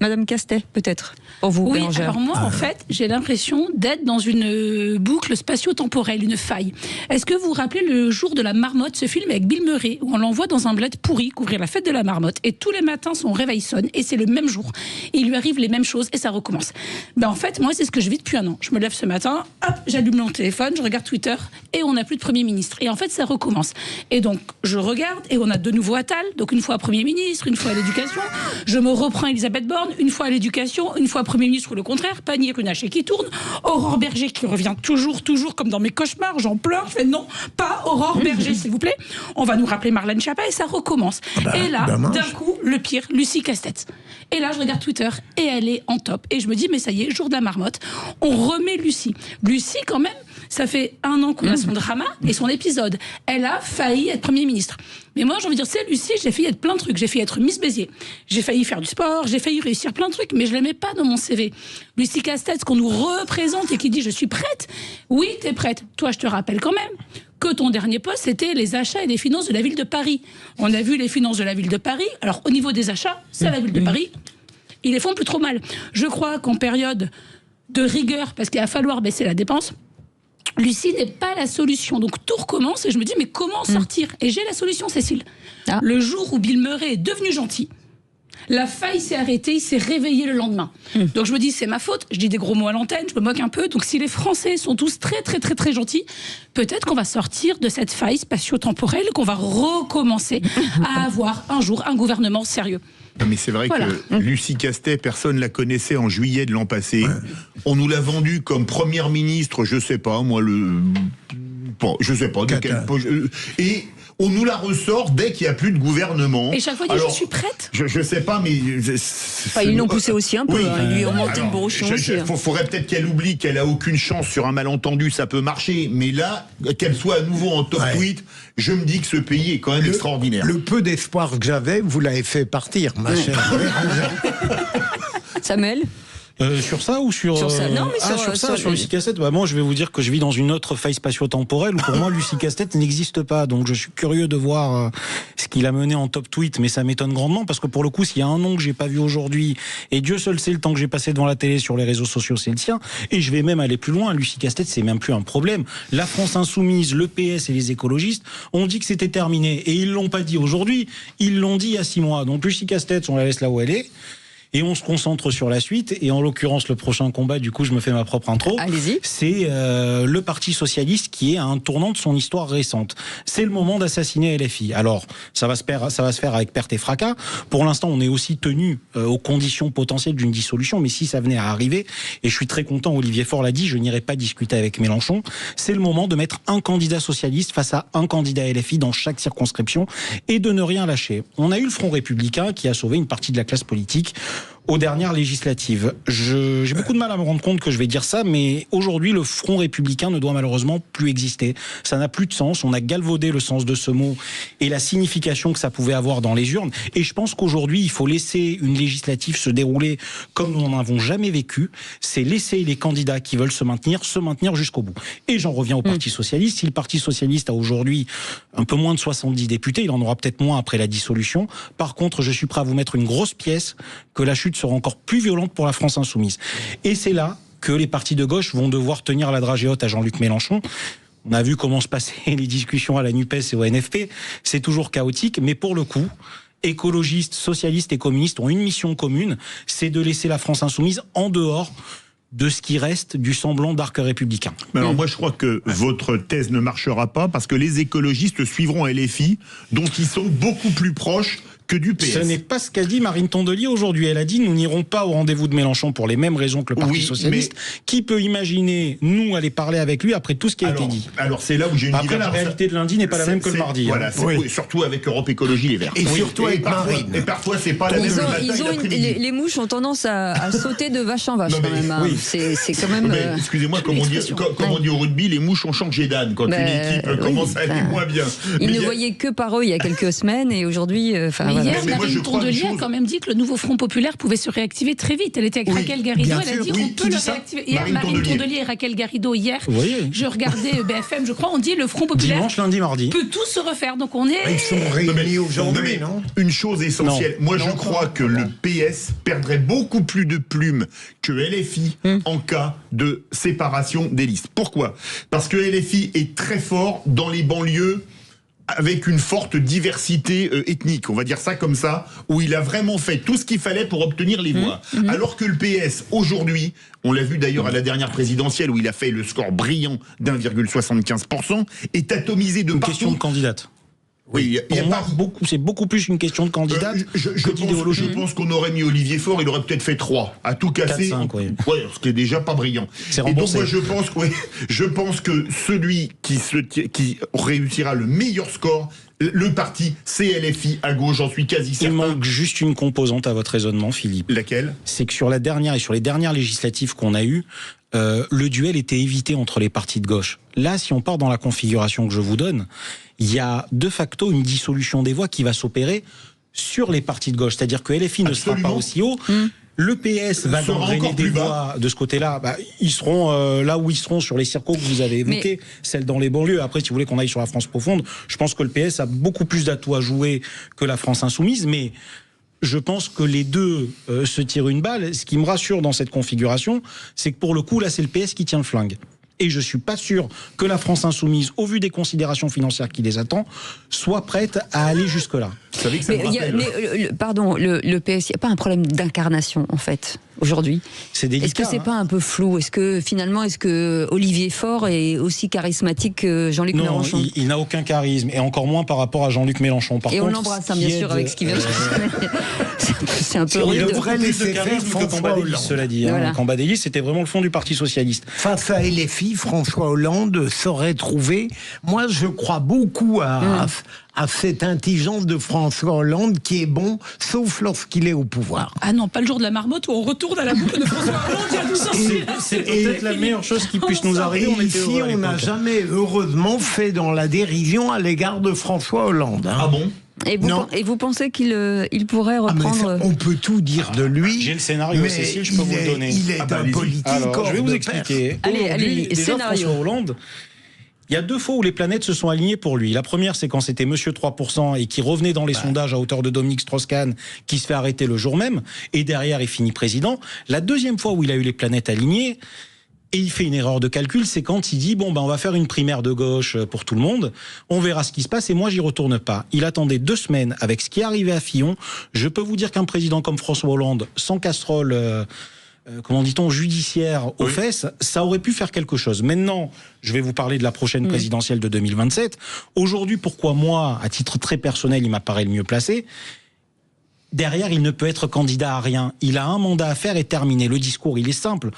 Madame Castet, peut-être, pour vous, Oui, Bérangère. alors moi, en fait, j'ai l'impression d'être dans une boucle spatio-temporelle, une faille. Est-ce que vous vous rappelez le jour de la marmotte, ce film avec Bill Murray, où on l'envoie dans un bled pourri couvrir la fête de la marmotte, et tous les matins son réveil sonne, et c'est le même jour. Et il lui arrive les mêmes choses, et ça recommence. Ben en fait, moi, c'est ce que je vis depuis 1 an. Je me lève ce matin, hop, j'allume mon téléphone, je regarde Twitter, et on n'a plus de Premier ministre. Et en fait, ça recommence. Et donc, je regarde, et on a de nouveau Attal, donc une fois Premier ministre, une fois à l'éducation. Je me reprends Elisabeth Borne, une fois à l'éducation, une fois Premier ministre ou le contraire, Pannier-Runacher qui tourne, Aurore Berger qui revient toujours comme dans mes cauchemars, j'en pleure, je fais non, pas Aurore Berger s'il vous plaît, on va nous rappeler Marlène Schiappa et ça recommence. Et là, d'un coup, le pire, Lucie Castex. Et là, je regarde Twitter et elle est en top. Et je me dis, mais ça y est, jour de la marmotte, on remet Lucie. Lucie, quand même, ça fait 1 an qu'on a son drama et son épisode. Elle a failli être Premier ministre. Mais moi, j'ai envie de dire, c'est Lucie, j'ai failli être plein de trucs. J'ai failli être Miss Béziers. J'ai failli faire du sport, j'ai failli réussir plein de trucs, mais je l'aimais pas dans mon CV. Lucie Castex, qu'on nous représente et qui dit, je suis prête. Oui, t'es prête. Toi, je te rappelle quand même que ton dernier poste, c'était les achats et les finances de la ville de Paris. On a vu les finances de la ville de Paris. Alors, au niveau des achats, c'est la ville de Paris. Ils les font plus trop mal. Je crois qu'en période de rigueur, parce qu'il va falloir baisser la dépense, Lucie n'est pas la solution. Donc tout recommence et je me dis, mais comment sortir ? Et j'ai la solution, Cécile. Le jour où Bill Murray est devenu gentil, la faille s'est arrêtée, il s'est réveillé le lendemain. Donc je me dis, c'est ma faute, je dis des gros mots à l'antenne, je me moque un peu. Donc si les Français sont tous très très très très gentils, peut-être qu'on va sortir de cette faille spatio-temporelle, qu'on va recommencer à avoir un jour un gouvernement sérieux. Non mais c'est vrai que Lucie Castet, personne ne la connaissait en juillet de l'an passé. On nous l'a vendue comme première ministre, je sais pas, moi, je sais pas, de quel poche. Et on nous la ressort dès qu'il n'y a plus de gouvernement. Et chaque fois, il dit, je suis prête. Je sais pas, mais... Ils l'ont poussé aussi un peu, ils lui ont monté le bourrichon aussi. Il faudrait peut-être qu'elle oublie qu'elle a aucune chance sur un malentendu, ça peut marcher. Mais là, qu'elle soit à nouveau en top tweet, je me dis que ce pays est quand même extraordinaire. Le peu d'espoir que j'avais, vous l'avez fait partir, ma chère. Samuel ? Sur ça ou sur... Sur ça, non, mais sur Lucie Castet. Bah, moi, je vais vous dire que je vis dans une autre faille spatio-temporelle où pour moi, Lucie Castet n'existe pas. Donc, je suis curieux de voir ce qu'il a mené en top tweet, mais ça m'étonne grandement parce que pour le coup, s'il y a un nom que j'ai pas vu aujourd'hui, et Dieu seul sait le temps que j'ai passé devant la télé sur les réseaux sociaux, c'est le sien. Et je vais même aller plus loin. Lucie Castet, c'est même plus un problème. La France Insoumise, le PS et les écologistes ont dit que c'était terminé. Et ils l'ont pas dit aujourd'hui. Ils l'ont dit il y a 6 mois. Donc, Lucie Castet, on la laisse là où elle est. Et on se concentre sur la suite. Et en l'occurrence, le prochain combat, du coup, je me fais ma propre intro. Allez-y. C'est le Parti Socialiste qui est à un tournant de son histoire récente. C'est le moment d'assassiner LFI. Alors, ça va se faire avec perte et fracas. Pour l'instant, on est aussi tenu aux conditions potentielles d'une dissolution. Mais si ça venait à arriver, et je suis très content, Olivier Faure l'a dit, je n'irai pas discuter avec Mélenchon. C'est le moment de mettre un candidat socialiste face à un candidat LFI dans chaque circonscription et de ne rien lâcher. On a eu le Front républicain qui a sauvé une partie de la classe politique aux dernières législatives. J'ai beaucoup de mal à me rendre compte que je vais dire ça, mais aujourd'hui, le Front républicain ne doit malheureusement plus exister. Ça n'a plus de sens. On a galvaudé le sens de ce mot et la signification que ça pouvait avoir dans les urnes. Et je pense qu'aujourd'hui, il faut laisser une législative se dérouler comme nous n'en avons jamais vécu. C'est laisser les candidats qui veulent se maintenir jusqu'au bout. Et j'en reviens au Parti Socialiste. Si le Parti Socialiste a aujourd'hui un peu moins de 70 députés, il en aura peut-être moins après la dissolution. Par contre, je suis prêt à vous mettre une grosse pièce que la chute sera encore plus violente pour la France Insoumise. Et c'est là que les partis de gauche vont devoir tenir la dragée haute à Jean-Luc Mélenchon. On a vu comment se passaient les discussions à la NUPES et au NFP. C'est toujours chaotique, mais pour le coup, écologistes, socialistes et communistes ont une mission commune, c'est de laisser la France Insoumise en dehors de ce qui reste du semblant d'arc républicain. Mais alors moi je crois que votre thèse ne marchera pas parce que les écologistes suivront LFI, dont ils sont beaucoup plus proches que du PS. Ce n'est pas ce qu'a dit Marine Tondelier aujourd'hui. Elle a dit nous n'irons pas au rendez-vous de Mélenchon pour les mêmes raisons que le Parti Socialiste. Mais... Qui peut imaginer nous aller parler avec lui après tout ce qui a été dit? Alors c'est là où j'ai une divergence. Après la réalité de lundi n'est pas la même que le mardi. Voilà, surtout avec Europe Écologie Les Verts. Et surtout avec Marine. Et parfois c'est pas la même les mouches ont tendance à sauter de vache en vache quand même. Oui. C'est quand même. Excusez-moi, comme on dit au rugby, les mouches ont changé d'âne quand une équipe commence à aller moins bien. Ils ne voyaient que par eux il y a quelques semaines et aujourd'hui. Hier, Marine Tondelier a quand même dit que le nouveau Front populaire pouvait se réactiver très vite. Elle était avec Raquel Garrido, elle a dit qu'on peut le réactiver. Hier, Marine Tondelier et Raquel Garrido, hier, je regardais BFM, je crois, on dit le Front populaire dimanche, lundi, mardi peut tout se refaire. Donc on est... Ils sont réunis aujourd'hui, non? Une chose essentielle, moi je crois que le PS perdrait beaucoup plus de plumes que LFI en cas de séparation des listes. Pourquoi? Parce que LFI est très fort dans les banlieues avec une forte diversité ethnique, on va dire ça comme ça, où il a vraiment fait tout ce qu'il fallait pour obtenir les voix. Alors que le PS, aujourd'hui, on l'a vu d'ailleurs à la dernière présidentielle, où il a fait le score brillant d'1,75%, est atomisé de partout. Une question de candidate. Oui, c'est beaucoup plus une question de candidat que d'idéologie. Je pense qu'on aurait mis Olivier Faure, il aurait peut-être fait 3, à tout casser. 4, 5, oui. Ouais, ce qui est déjà pas brillant. Et donc moi je pense que celui qui réussira le meilleur score, le parti CLFI à gauche, j'en suis quasi certain. Il manque juste une composante à votre raisonnement, Philippe. Laquelle? C'est que sur les dernières législatives qu'on a eues, le duel était évité entre les partis de gauche. Là, si on part dans la configuration que je vous donne, il y a de facto une dissolution des voix qui va s'opérer sur les partis de gauche. C'est-à-dire que LFI ne sera pas aussi haut. Le PS va engrainer des voix de ce côté-là. Ils seront là où ils seront sur les circos que vous avez évoqués, celles dans les banlieues. Après, si vous voulez qu'on aille sur la France profonde, je pense que le PS a beaucoup plus d'atouts à jouer que la France insoumise, mais je pense que les deux se tirent une balle. Ce qui me rassure dans cette configuration, c'est que pour le coup, là, c'est le PS qui tient le flingue. Et je suis pas sûr que la France insoumise, au vu des considérations financières qui les attend, soit prête à aller jusque-là. Vous savez que ça me rappelle... Pardon, le PS, il n'y a pas un problème d'incarnation, en fait, aujourd'hui? C'est délicat. Est-ce que c'est pas un peu flou? Est-ce que Olivier Faure est aussi charismatique que Jean-Luc Mélenchon? Non, il n'a aucun charisme, et encore moins par rapport à Jean-Luc Mélenchon. Par contre, on l'embrasse, bien sûr, avec ce qu'il vient de c'est un peu rude. Il a beaucoup plus de charisme que Cambadélis, cela dit. Voilà. Cambadélis, c'était vraiment le fond du Parti Socialiste. Face à LFI, François Hollande saurait trouver... Moi, je crois beaucoup à cette intelligence de François Hollande qui est bon, sauf lorsqu'il est au pouvoir. Ah non, pas le jour de la marmotte où on retourne à la boucle de François Hollande il y a 12 ans. C'est peut-être la meilleure chose qui puisse nous arriver. Et ici, on n'a jamais, heureusement, fait dans la dérision à l'égard de François Hollande. Ah bon? Et vous pensez qu'il pourrait reprendre... On peut tout dire de lui. J'ai le scénario, Cécile, je peux vous le donner. Il est un politique. Alors, je vais vous expliquer. Allez, scénario. François Hollande, il y a 2 fois où les planètes se sont alignées pour lui. La première, c'est quand c'était Monsieur 3% et qui revenait dans les sondages à hauteur de Dominique Strauss-Kahn, qui se fait arrêter le jour même, et derrière, il finit président. La deuxième fois où il a eu les planètes alignées, et il fait une erreur de calcul, c'est quand il dit on va faire une primaire de gauche pour tout le monde, on verra ce qui se passe et moi j'y retourne pas. Il attendait 2 semaines avec ce qui est arrivé à Fillon. Je peux vous dire qu'un président comme François Hollande, sans casserole, comment dit-on, judiciaire aux fesses, ça aurait pu faire quelque chose. Maintenant, je vais vous parler de la prochaine présidentielle de 2027. Aujourd'hui, pourquoi moi, à titre très personnel, il m'apparaît le mieux placé? Derrière, il ne peut être candidat à rien. Il a un mandat à faire et terminé. Le discours, il est simple.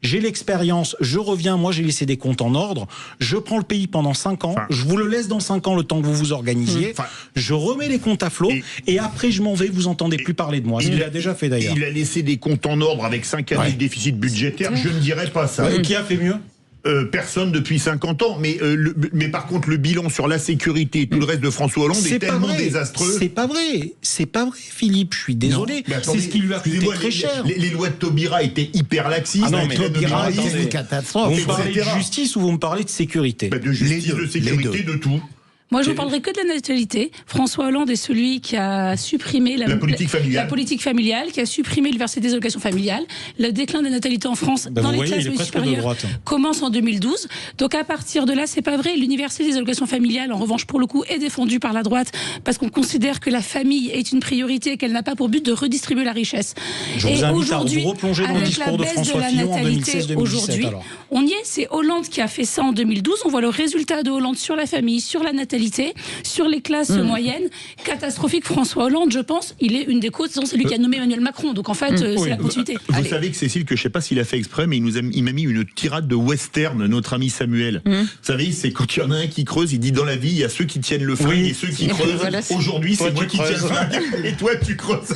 J'ai l'expérience, je reviens, moi j'ai laissé des comptes en ordre, je prends le pays pendant 5 ans, je vous le laisse dans 5 ans le temps que vous vous organisiez, je remets les comptes à flot et après je m'en vais, vous entendez plus parler de moi. Il l'a déjà fait d'ailleurs. Il a laissé des comptes en ordre avec 5 années de déficit budgétaire, je ne dirais pas ça. Qui a fait mieux ? Personne depuis 50 ans, mais par contre le bilan sur la sécurité et tout le reste de François Hollande est tellement désastreux. C'est pas vrai, Philippe, je suis désolé, c'est ce qui lui a coûté très cher. Les lois de Taubira étaient hyper laxistes. Ah non, mais Taubira, c'est une catastrophe. Vous me parlez de justice ou vous me parlez de sécurité? De justice, de sécurité, de tout. Moi, je ne vous parlerai que de la natalité. François Hollande est celui qui a supprimé la politique familiale, qui a supprimé le verset des allocations familiales. Le déclin de la natalité en France dans les classes supérieures commence en 2012. Donc à partir de là, c'est pas vrai. L'universalité des allocations familiales, en revanche, pour le coup, est défendue par la droite parce qu'on considère que la famille est une priorité et qu'elle n'a pas pour but de redistribuer la richesse. Je vous invite à vous replonger dans le discours de François Fillon en 2016-2017. On y est. C'est Hollande qui a fait ça en 2012. On voit le résultat de Hollande sur la famille, sur la natalité, sur les classes moyennes, catastrophique. François Hollande, je pense, il est une des causes, c'est lui qui a nommé Emmanuel Macron, donc en fait, c'est la continuité. Vous savez que Cécile, que je ne sais pas s'il a fait exprès, mais il m'a mis une tirade de western, notre ami Samuel. Vous savez, c'est quand il y en a un qui creuse, il dit dans la vie, il y a ceux qui tiennent le frein et ceux qui creusent. Voilà, aujourd'hui, c'est moi qui tiens le frein et toi, tu creuses.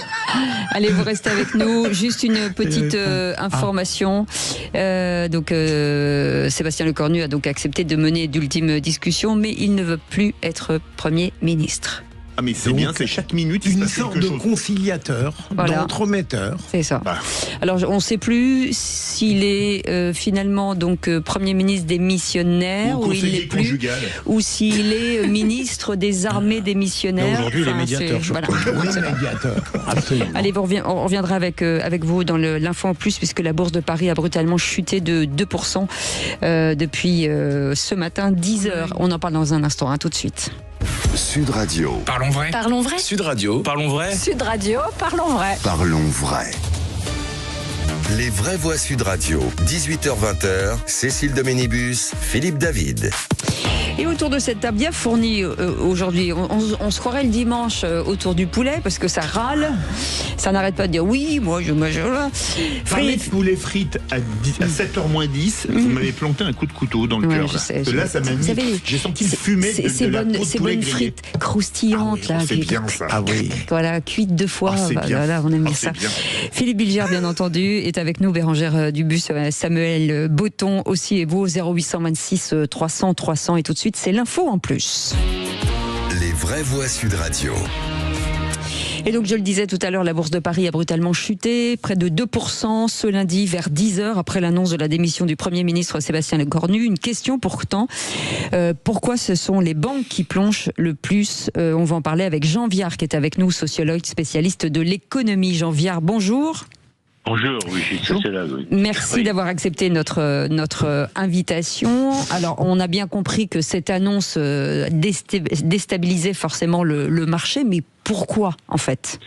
Allez, vous restez avec nous. Juste une petite information. Sébastien Lecornu a donc accepté de mener d'ultimes discussions, mais il ne veut plus être Premier ministre. Ah mais c'est bien, c'est chaque minute une sorte de conciliateur, d'entremetteur. C'est ça. Alors on ne sait plus s'il est finalement donc Premier ministre démissionnaire ou il l'est plus, ou s'il est ministre des armées démissionnaires. Aujourd'hui, il est médiateur. Médiateur. Absolument. Allez, on reviendra avec vous dans l'info en plus, puisque la bourse de Paris a brutalement chuté de 2% depuis ce matin, 10h. On en parle dans un instant, tout de suite. Sud Radio. Parlons vrai. Parlons vrai. Sud Radio. Parlons vrai. Sud Radio, parlons vrai. Parlons vrai. Les vraies voix Sud Radio. 18h-20h. Cécile de Ménibus, Philippe David. Et autour de cette table bien fournie aujourd'hui, on se croirait le dimanche autour du poulet parce que ça râle. Ça n'arrête pas de dire oui, moi je mange. Parler de poulet frites à 7h moins 10, vous m'avez planté un coup de couteau dans le cœur. Là, ça m'a mis. J'ai senti le fumet de la peau de poulet. Ces bonnes frites croustillantes là. C'est bien ça. Ah oui. Voilà, cuites 2 fois. Voilà, on aime bien ça. Philippe Bilger, bien entendu, est avec nous. Bérangère Dubus, Samuel Botton aussi et vous, 0826 300 300 et tout de suite. C'est l'info en plus. Les vraies voix Sud Radio. Et donc je le disais tout à l'heure, la bourse de Paris a brutalement chuté, près de 2% ce lundi vers 10h après l'annonce de la démission du Premier ministre Sébastien Lecornu. Une question pourtant, pourquoi ce sont les banques qui plongent le plus? On va en parler avec Jean Viard qui est avec nous, sociologue spécialiste de l'économie. Jean Viard, bonjour. Bonjour, oui, je suis sociologue. Oui. Merci d'avoir accepté notre invitation. Alors, on a bien compris que cette annonce déstabilisait forcément le marché, mais pourquoi, en fait ?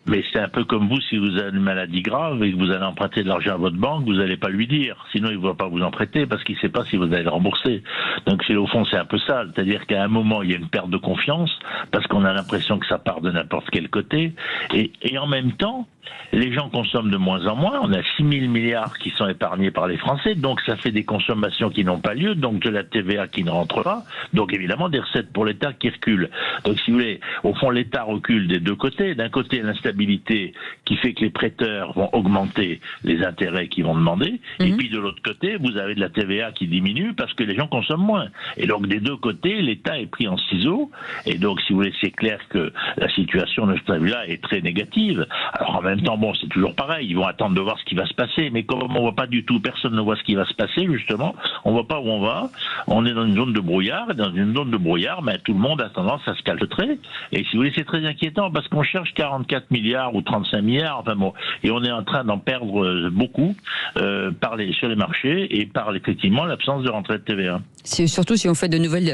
Mais c'est un peu comme vous, si vous avez une maladie grave et que vous allez emprunter de l'argent à votre banque, vous n'allez pas lui dire. Sinon, il ne va pas vous en prêter parce qu'il ne sait pas si vous allez le rembourser. Donc, au fond, c'est un peu ça. C'est-à-dire qu'à un moment, il y a une perte de confiance parce qu'on a l'impression que ça part de n'importe quel côté. Et en même temps, les gens consomment de moins en moins. On a 6 000 milliards qui sont épargnés par les Français, donc ça fait des consommations qui n'ont pas lieu, donc de la TVA qui ne rentre pas, donc évidemment des recettes pour l'État qui reculent. Donc si vous voulez, au fond l'État recule des deux côtés. D'un côté l'instabilité qui fait que les prêteurs vont augmenter les intérêts qu'ils vont demander, et puis de l'autre côté vous avez de la TVA qui diminue parce que les gens consomment moins. Et donc des deux côtés l'État est pris en ciseaux, et donc si vous voulez c'est clair que la situation de ce point-là est très négative. Alors en même temps, bon, c'est toujours pareil, ils vont attendre de voir ce qui va se passer, mais comme on voit pas du tout, personne ne voit ce qui va se passer, justement, on voit pas où on va, on est dans une zone de brouillard, et dans une zone de brouillard, ben, tout le monde a tendance à se calfeutrer, et si vous voulez, c'est très inquiétant, parce qu'on cherche 44 milliards ou 35 milliards, enfin bon, et on est en train d'en perdre beaucoup sur les marchés, et par effectivement l'absence de rentrée de TVA. Surtout si on fait de nouvelles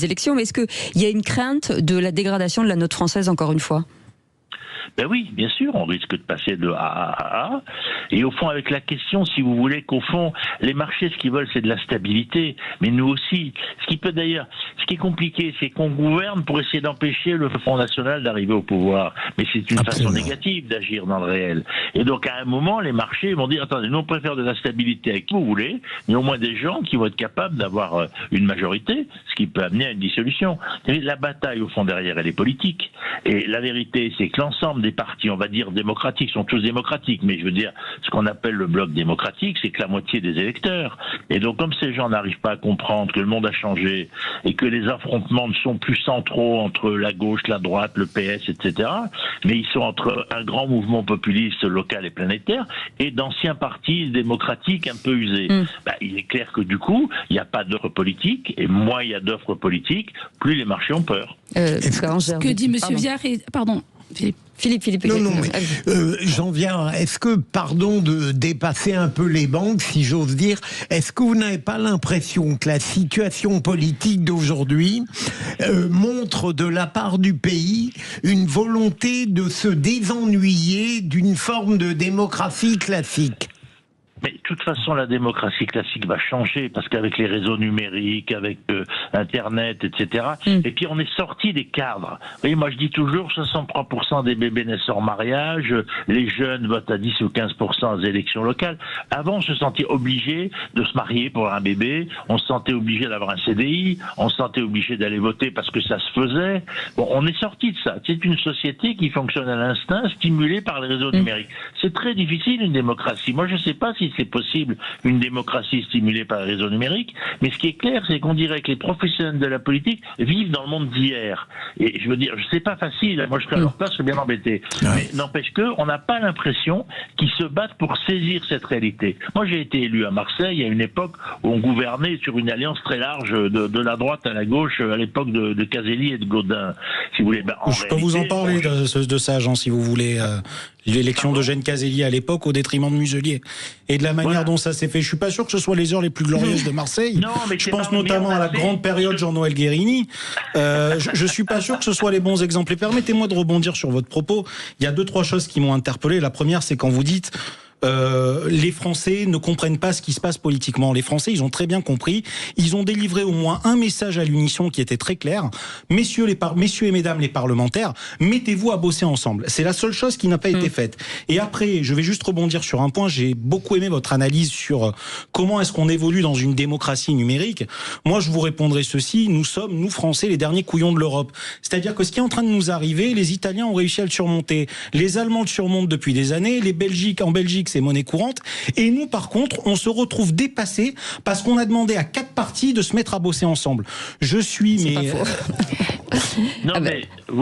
élections, mais est-ce qu'il y a une crainte de la dégradation de la note française, encore une fois ? Ben oui, bien sûr, on risque de passer de A à A. Et au fond, avec la question, si vous voulez, qu'au fond, les marchés, ce qu'ils veulent, c'est de la stabilité. Mais nous aussi. Ce qui est compliqué, c'est qu'on gouverne pour essayer d'empêcher le Front National d'arriver au pouvoir. Mais c'est une façon négative d'agir dans le réel. Et donc, à un moment, les marchés vont dire, attendez, nous, on préfère de la stabilité avec qui vous voulez, mais au moins des gens qui vont être capables d'avoir une majorité, ce qui peut amener à une dissolution. Et la bataille, au fond, derrière, elle est politique. Et la vérité, c'est que l'ensemble des partis, on va dire démocratiques, sont tous démocratiques, mais je veux dire, ce qu'on appelle le bloc démocratique, c'est que la moitié des électeurs. Et donc, comme ces gens n'arrivent pas à comprendre que le monde a changé et que les affrontements ne sont plus centraux entre la gauche, la droite, le PS, etc., mais ils sont entre un grand mouvement populiste local et planétaire et d'anciens partis démocratiques un peu usés. Il est clair que du coup, il n'y a pas d'offre politique, et moins il y a d'offres politiques, plus les marchés ont peur. Ce que dit M. Viard, pardon, Philippe. Non, mais j'en viens. Est-ce que, pardon de dépasser un peu les banques, si j'ose dire, est-ce que vous n'avez pas l'impression que la situation politique d'aujourd'hui montre de la part du pays une volonté de se désennuyer d'une forme de démocratie classique ? Mais de toute façon, la démocratie classique va changer parce qu'avec les réseaux numériques, avec Internet, etc. Et puis on est sorti des cadres. Vous voyez, moi je dis toujours 63% des bébés naissent hors mariage, les jeunes votent à 10 ou 15% aux élections locales. Avant, on se sentait obligé de se marier pour un bébé, on se sentait obligé d'avoir un CDI, on se sentait obligé d'aller voter parce que ça se faisait. Bon, on est sorti de ça. C'est une société qui fonctionne à l'instinct, stimulée par les réseaux numériques. C'est très difficile une démocratie. Moi je sais pas si c'est possible une démocratie stimulée par les réseaux numériques, mais ce qui est clair, c'est qu'on dirait que les professionnels de la politique vivent dans le monde d'hier. Et je veux dire, c'est pas facile, moi je serais à leur place, je serais bien embêté. Mais n'empêche qu'on n'a pas l'impression qu'ils se battent pour saisir cette réalité. Moi j'ai été élu à Marseille à une époque où on gouvernait sur une alliance très large de la droite à la gauche, à l'époque de Caselli et de Gaudin. Si vous voulez, je peux vous en parler de ça, Jean, si vous voulez. L'élection d'Eugène Caselli à l'époque au détriment de Muselier. Et de la manière dont ça s'est fait, je suis pas sûr que ce soit les heures les plus glorieuses de Marseille. Non, mais je pense notamment à la grande période Jean-Noël Guérini. Je suis pas sûr que ce soit les bons exemples. Et permettez-moi de rebondir sur votre propos. Il y a 2-3 choses qui m'ont interpellé. La première, c'est quand vous dites les Français ne comprennent pas ce qui se passe politiquement. Les Français, ils ont très bien compris. Ils ont délivré au moins un message à l'unisson qui était très clair. Messieurs et mesdames les parlementaires, mettez-vous à bosser ensemble. C'est la seule chose qui n'a pas été faite. Et après, je vais juste rebondir sur un point. J'ai beaucoup aimé votre analyse sur comment est-ce qu'on évolue dans une démocratie numérique. Moi, je vous répondrai ceci. Nous sommes, nous Français, les derniers couillons de l'Europe. C'est-à-dire que ce qui est en train de nous arriver, les Italiens ont réussi à le surmonter. Les Allemands le surmontent depuis des années. En Belgique, c'est monnaie courante. Et nous, par contre, on se retrouve dépassés parce qu'on a demandé à 4 partis de se mettre à bosser ensemble. Je suis... Non, mais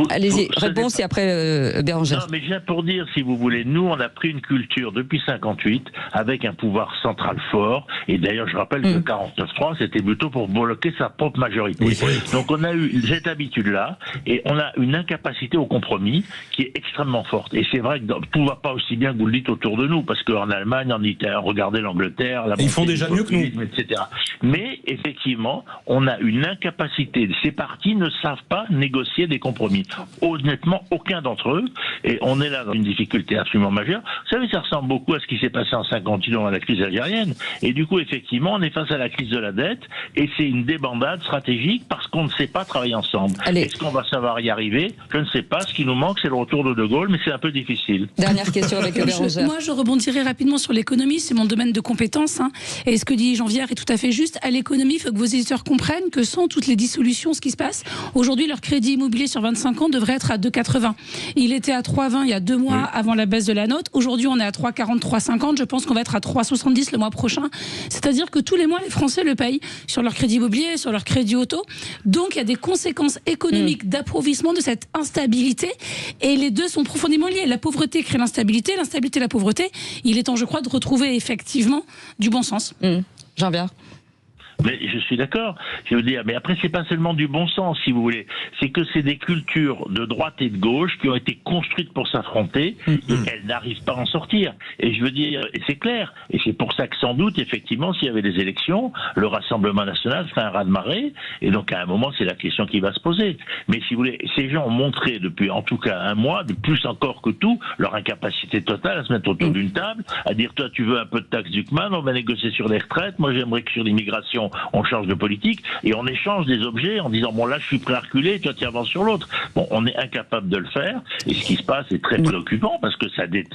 allez-y, réponse et après Bérangère. Non, mais je viens pour dire, si vous voulez, nous, on a pris une culture depuis 58 avec un pouvoir central fort. Et d'ailleurs, je rappelle que 49.3, c'était plutôt pour bloquer sa propre majorité. Donc, on a eu cette habitude-là et on a une incapacité au compromis qui est extrêmement forte. Et c'est vrai que tout va pas aussi bien que vous le dites autour de nous, parce qu'en Allemagne, en Italie, regardez l'Angleterre, ils font déjà mieux que nous, etc. Mais effectivement, on a une incapacité. Ces partis ne savent pas pas négocier des compromis. Honnêtement, aucun d'entre eux. Et on est là dans une difficulté absolument majeure. Vous savez, ça ressemble beaucoup à ce qui s'est passé en 51 à la crise algérienne. Et du coup, effectivement, on est face à la crise de la dette et c'est une débandade stratégique parce qu'on ne sait pas travailler ensemble. Est-ce qu'on va savoir y arriver? Je ne sais pas. Ce qui nous manque, c'est le retour de Gaulle, mais c'est un peu difficile. Dernière question avec Bérangère. Moi, je rebondirai rapidement sur l'économie. C'est mon domaine de compétence. Et ce que dit Jean-Pierre est tout à fait juste. À l'économie, il faut que vos éditeurs comprennent que sans toutes les dissolutions, ce qui se passe, aujourd'hui, leur crédit immobilier sur 25 ans devrait être à 2,80. Il était à 3,20 il y a 2 mois avant la baisse de la note. Aujourd'hui, on est à 3,40, 3,50. Je pense qu'on va être à 3,70 le mois prochain. C'est-à-dire que tous les mois, les Français le payent sur leur crédit immobilier, sur leur crédit auto. Donc, il y a des conséquences économiques d'appauvrissement de cette instabilité. Et les deux sont profondément liés. La pauvreté crée l'instabilité, la pauvreté. Il est temps, je crois, de retrouver effectivement du bon sens. Jean-Pierre. Mais je suis d'accord, je veux dire, mais après c'est pas seulement du bon sens, si vous voulez, c'est que c'est des cultures de droite et de gauche qui ont été construites pour s'affronter et elles n'arrivent pas à en sortir. Et je veux dire, et c'est clair, et c'est pour ça que sans doute, effectivement, s'il y avait des élections, le Rassemblement national serait un raz-de-marée, et donc à un moment c'est la question qui va se poser. Mais si vous voulez, ces gens ont montré depuis en tout cas un mois, de plus encore que tout, leur incapacité totale à se mettre autour d'une table, à dire toi tu veux un peu de taxe Duckman, on va négocier sur les retraites, moi j'aimerais que sur l'immigration on change de politique et on échange des objets en disant bon là je suis prêt à reculer, toi tu avances sur l'autre. Bon, on est incapable de le faire et ce qui se passe est très préoccupant parce que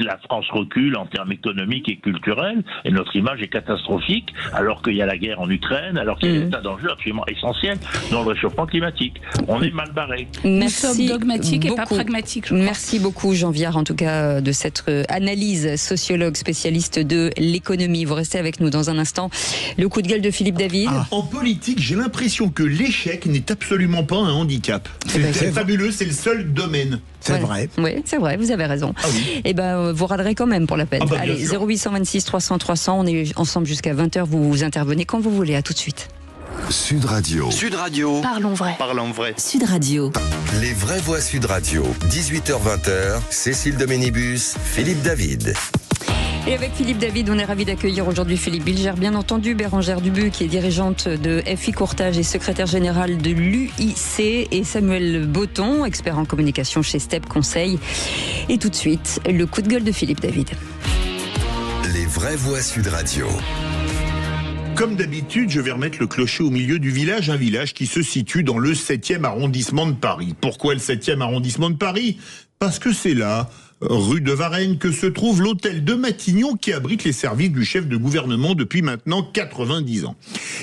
la France recule en termes économiques et culturels et notre image est catastrophique alors qu'il y a la guerre en Ukraine, alors qu'il y a des tas d'enjeux absolument essentiels dans le réchauffement climatique. On est mal barré. Nous sommes dogmatiques et pas pragmatiques. Merci beaucoup Jean-Pierre en tout cas de cette analyse, sociologue spécialiste de l'économie. Vous restez avec nous dans un instant. Le coup de gueule de Philippe David. En politique, j'ai l'impression que l'échec n'est absolument pas un handicap. C'est fabuleux, c'est le seul domaine. C'est vrai. Oui, c'est vrai, vous avez raison. Et vous raderez quand même pour la peine. Allez, 0826 300 300, on est ensemble jusqu'à 20h, vous intervenez quand vous voulez, à tout de suite. Sud Radio. Sud Radio. Parlons vrai. Parlons vrai. Sud Radio. Les vraies voix Sud Radio. 18h-20h, Cécile Doménibus, Philippe David. Et avec Philippe David, on est ravis d'accueillir aujourd'hui Philippe Bilger, bien entendu, Bérangère Dubuc, qui est dirigeante de FI Courtage et secrétaire générale de l'UIC, et Samuel Botton, expert en communication chez Step Conseil. Et tout de suite, le coup de gueule de Philippe David. Les vraies voix Sud Radio. Comme d'habitude, je vais remettre le clocher au milieu du village, un village qui se situe dans le 7e arrondissement de Paris. Pourquoi le 7e arrondissement de Paris ? Parce que c'est là, rue de Varennes, que se trouve l'hôtel de Matignon qui abrite les services du chef de gouvernement depuis maintenant 90 ans.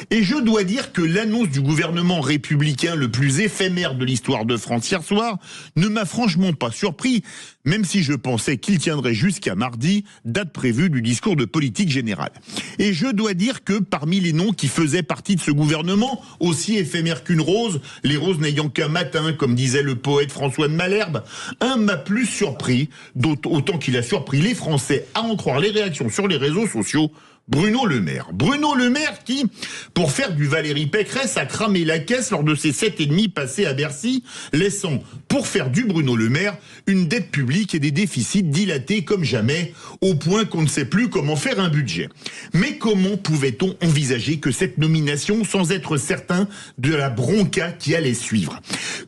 Et je dois dire que l'annonce du gouvernement républicain le plus éphémère de l'histoire de France hier soir ne m'a franchement pas surpris, même si je pensais qu'il tiendrait jusqu'à mardi, date prévue du discours de politique générale. Et je dois dire que parmi les noms qui faisaient partie de ce gouvernement, aussi éphémère qu'une rose, les roses n'ayant qu'un matin, comme disait le poète François de Malherbe, un m'a plus surpris, autant qu'il a surpris les Français, à en croire les réactions sur les réseaux sociaux, Bruno Le Maire. Bruno Le Maire qui, pour faire du Valérie Pécresse, a cramé la caisse lors de ses 7,5 passés à Bercy, laissant, pour faire du Bruno Le Maire, une dette publique et des déficits dilatés comme jamais, au point qu'on ne sait plus comment faire un budget. Mais comment pouvait-on envisager que cette nomination, sans être certain de la bronca qui allait suivre ?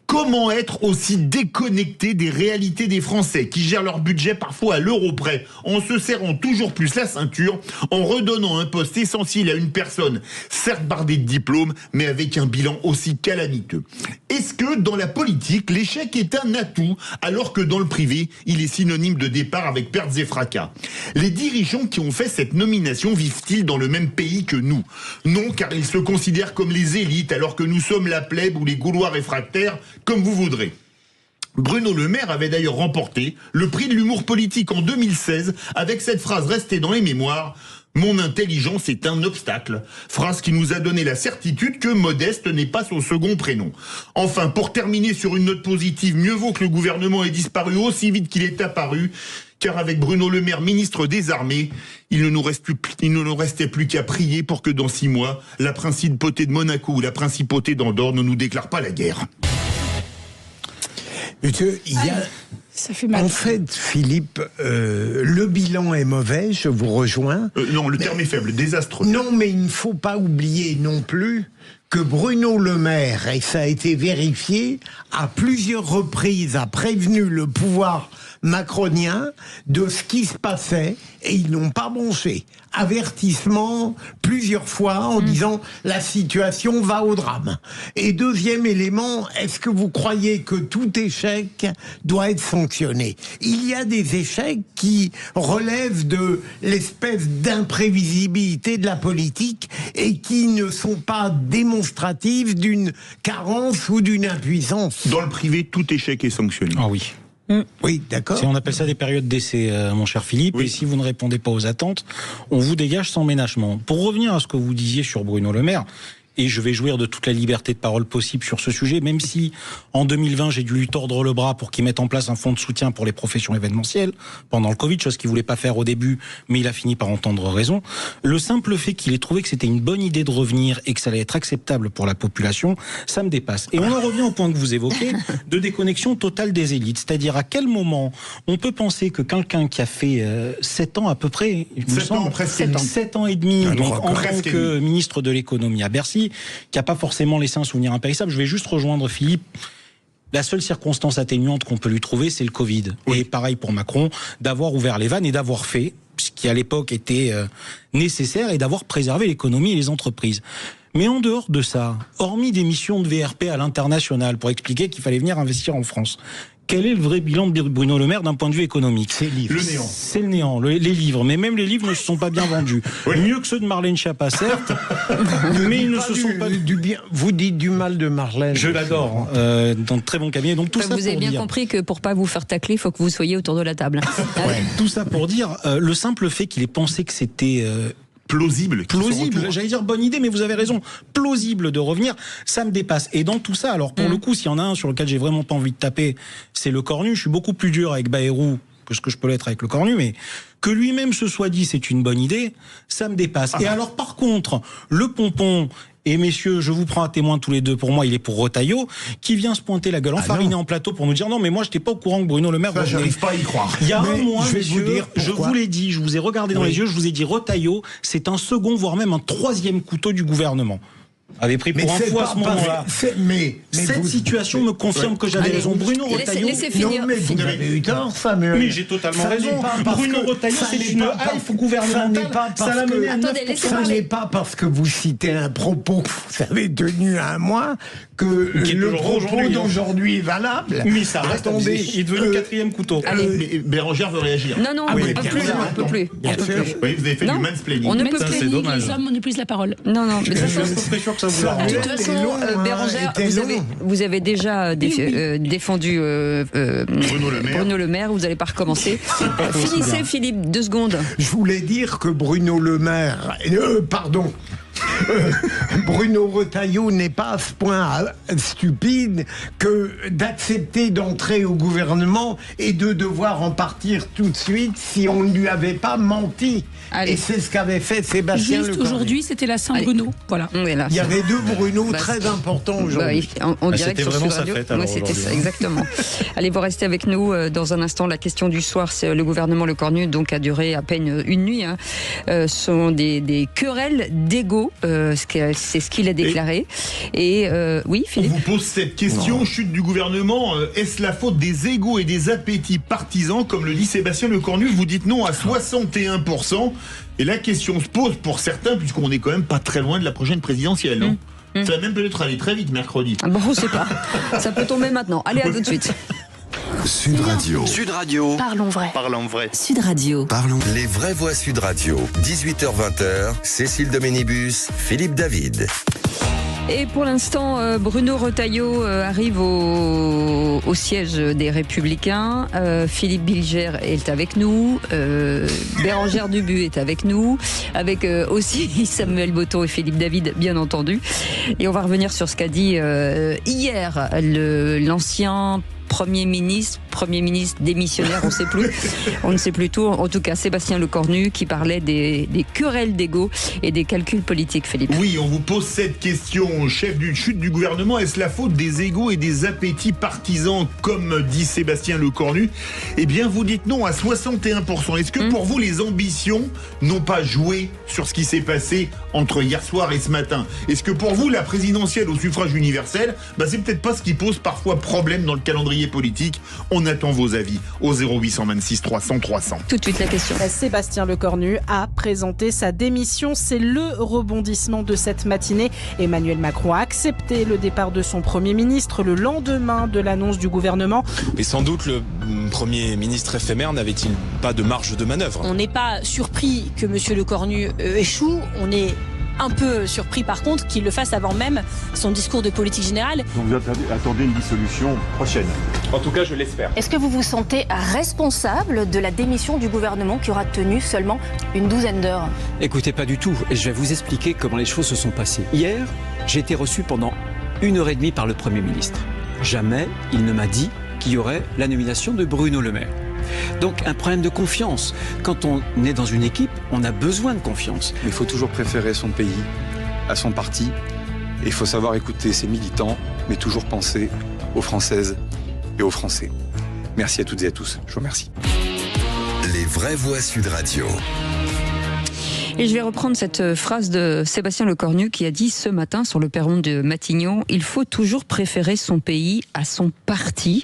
Comment être aussi déconnecté des réalités des Français qui gèrent leur budget parfois à l'euro près, en se serrant toujours plus la ceinture, en redonnant un poste essentiel à une personne, certes bardée de diplômes, mais avec un bilan aussi calamiteux? Est-ce que dans la politique, l'échec est un atout, alors que dans le privé, il est synonyme de départ avec pertes et fracas? Les dirigeants qui ont fait cette nomination vivent-ils dans le même pays que nous? Non, car ils se considèrent comme les élites, alors que nous sommes la plèbe ou les Gaulois réfractaires, comme vous voudrez. Bruno Le Maire avait d'ailleurs remporté le prix de l'humour politique en 2016 avec cette phrase restée dans les mémoires: « Mon intelligence est un obstacle », phrase qui nous a donné la certitude que Modeste n'est pas son second prénom. Enfin, pour terminer sur une note positive, mieux vaut que le gouvernement ait disparu aussi vite qu'il est apparu, car avec Bruno Le Maire, ministre des Armées, il ne nous restait plus qu'à prier pour que dans 6 mois, la principauté de Monaco ou la principauté d'Andorre ne nous déclare pas la guerre. Ça fait mal. En fait, Philippe, le bilan est mauvais, je vous rejoins. Non, le terme est faible, désastreux. Non, mais il ne faut pas oublier non plus que Bruno Le Maire, et ça a été vérifié, à plusieurs reprises a prévenu le pouvoir macronien de ce qui se passait et ils n'ont pas bronché. Avertissement plusieurs fois en disant la situation va au drame. Et deuxième élément, est-ce que vous croyez que tout échec doit être sanctionné? Il y a des échecs qui relèvent de l'espèce d'imprévisibilité de la politique et qui ne sont pas démonstratifs d'une carence ou d'une impuissance. Dans le privé, tout échec est sanctionné. Ah oui. Oui, d'accord. On appelle ça des périodes d'essai, mon cher Philippe. Oui. Et si vous ne répondez pas aux attentes, on vous dégage sans ménagement. Pour revenir à ce que vous disiez sur Bruno Le Maire, et je vais jouir de toute la liberté de parole possible sur ce sujet, même si en 2020 j'ai dû lui tordre le bras pour qu'il mette en place un fonds de soutien pour les professions événementielles pendant le Covid, chose qu'il voulait pas faire au début, mais il a fini par entendre raison. Le simple fait qu'il ait trouvé que c'était une bonne idée de revenir et que ça allait être acceptable pour la population, ça me dépasse. Et on en revient au point que vous évoquez de déconnexion totale des élites, c'est-à-dire à quel moment on peut penser que quelqu'un qui a fait 7 ans à peu près, 7 ans et demi, donc en tant que ministre de l'économie à Bercy, qui n'a pas forcément laissé un souvenir impérissable. Je vais juste rejoindre Philippe. La seule circonstance atténuante qu'on peut lui trouver, c'est le Covid. Oui. Et pareil pour Macron, d'avoir ouvert les vannes et d'avoir fait ce qui à l'époque était nécessaire et d'avoir préservé l'économie et les entreprises. Mais en dehors de ça, hormis des missions de VRP à l'international pour expliquer qu'il fallait venir investir en France, quel est le vrai bilan de Bruno Le Maire d'un point de vue économique? C'est le néant. C'est le néant, les livres. Mais même les livres ne se sont pas bien vendus. Oui. Mieux que ceux de Marlène Schiappa, certes, mais ils ne se sont pas... Du bien. Vous dites du mal de Marlène. Je l'adore, dans de très bons cabinets. Donc, tout ça vous avez bien compris que pour pas vous faire tacler, il faut que vous soyez autour de la table. Tout ça pour dire, le simple fait qu'il ait pensé que c'était... plausible, j'allais dire bonne idée, mais vous avez raison, plausible de revenir, ça me dépasse. Et dans tout ça, alors pour le coup, s'il y en a un sur lequel j'ai vraiment pas envie de taper, c'est le Cornu. Je suis beaucoup plus dur avec Bayrou que ce que je peux l'être avec le Cornu, mais que lui-même se soit dit c'est une bonne idée, ça me dépasse. Et alors par contre, le pompon... Et messieurs, je vous prends à témoin tous les deux, pour moi il est pour Retailleau, qui vient se pointer la gueule enfariné en plateau pour nous dire non mais moi j'étais pas au courant que Bruno Le Maire... j'arrive pas à y croire. Il y a un mois, messieurs, je vous l'ai dit, je vous ai regardé dans les yeux, je vous ai dit Retailleau, c'est un second, voire même un troisième couteau du gouvernement. Avait pris pour un fou à ce moment-là. Cette situation me confirme que j'avais raison. Bruno Retailleau... Laissez finir. Non, mais vous avez eu tort, Samuel. Mais j'ai totalement raison. Bruno Retailleau, c'est une haine gouvernementale. Ça l'a mené à 9%. Ça n'est pas parce que vous citez un propos que vous avez tenu à un mois que le propos d'aujourd'hui est valable. Mais ça reste, attendez, il est devenu quatrième couteau. Mais Bérangère veut réagir. Non, on ne peut plus. Vous avez fait du mansplaining. On ne peut plus. C'est dommage. Les hommes monopolisent la parole. Non, mais je suis très sûr que ça vous arrange. De toute façon, Bérangère, vous avez déjà défendu Bruno Le Maire, vous n'allez pas recommencer. Finissez, Philippe, 2 secondes. Je voulais dire que Bruno Le Maire... Bruno Retailleau n'est pas à ce point stupide que d'accepter d'entrer au gouvernement et de devoir en partir tout de suite si on ne lui avait pas menti. Allez. Et c'est ce qu'avait fait Sébastien Lecornu. Juste aujourd'hui, c'était la Saint-Bruno. Voilà. Il y avait 2 Bruno très importants aujourd'hui. On dirait que c'était vraiment sa fête. Alors c'était ça, exactement. Allez, vous restez avec nous dans un instant. La question du soir, c'est le gouvernement Lecornu, donc a duré à peine une nuit. Ce sont des querelles d'ego. C'est ce qu'il a déclaré. Et oui, Philippe. On vous pose cette question, chute du gouvernement, est-ce la faute des égos et des appétits partisans, comme le dit Sébastien Lecornu? Vous dites non à 61%. Et la question se pose pour certains, puisqu'on n'est quand même pas très loin de la prochaine présidentielle, non? Ça va même peut-être aller très vite mercredi. Bon, on ne sait pas. Ça peut tomber maintenant. Allez, à tout de suite. Sud Radio. Sud Radio. Parlons vrai. Parlons vrai. Sud Radio. Parlons. Les vraies voix Sud Radio. 18h-20h. Cécile Doménibus, Philippe David. Et pour l'instant, Bruno Retailleau arrive au siège des Républicains. Philippe Bilger est avec nous. Bérangère Dubu est avec nous. Avec aussi Samuel Botton et Philippe David, bien entendu. Et on va revenir sur ce qu'a dit hier l'ancien Premier ministre démissionnaire, on ne sait plus tout. En tout cas, Sébastien Lecornu qui parlait des querelles d'ego et des calculs politiques, Philippe. Oui, on vous pose cette question, chef d'une chute du gouvernement, est-ce la faute des égos et des appétits partisans, comme dit Sébastien Lecornu? Eh bien, vous dites non à 61%. Est-ce que pour vous, les ambitions n'ont pas joué sur ce qui s'est passé entre hier soir et ce matin? Est-ce que pour vous, la présidentielle au suffrage universel, c'est peut-être pas ce qui pose parfois problème dans le calendrier politique? On attend vos avis au 0826 300 300. Tout de suite la question. Sébastien Lecornu a présenté sa démission. C'est le rebondissement de cette matinée. Emmanuel Macron a accepté le départ de son Premier ministre le lendemain de l'annonce du gouvernement. Et sans doute le Premier ministre éphémère n'avait-il pas de marge de manœuvre? On n'est pas surpris que M. Lecornu échoue. On est un peu surpris par contre qu'il le fasse avant même son discours de politique générale. Donc vous attendez une dissolution prochaine? En tout cas, je l'espère. Est-ce que vous vous sentez responsable de la démission du gouvernement qui aura tenu seulement une douzaine d'heures? Écoutez, pas du tout. Et je vais vous expliquer comment les choses se sont passées. Hier, j'ai été reçu pendant 1h30 par le Premier ministre. Jamais il ne m'a dit qu'il y aurait la nomination de Bruno Le Maire. Donc un problème de confiance. Quand on est dans une équipe, on a besoin de confiance. Mais il faut toujours préférer son pays à son parti. Et il faut savoir écouter ses militants, mais toujours penser aux Françaises et aux Français. Merci à toutes et à tous. Je vous remercie. Les vraies voix Sud Radio. Et je vais reprendre cette phrase de Sébastien Lecornu qui a dit ce matin sur le perron de Matignon, il faut toujours préférer son pays à son parti,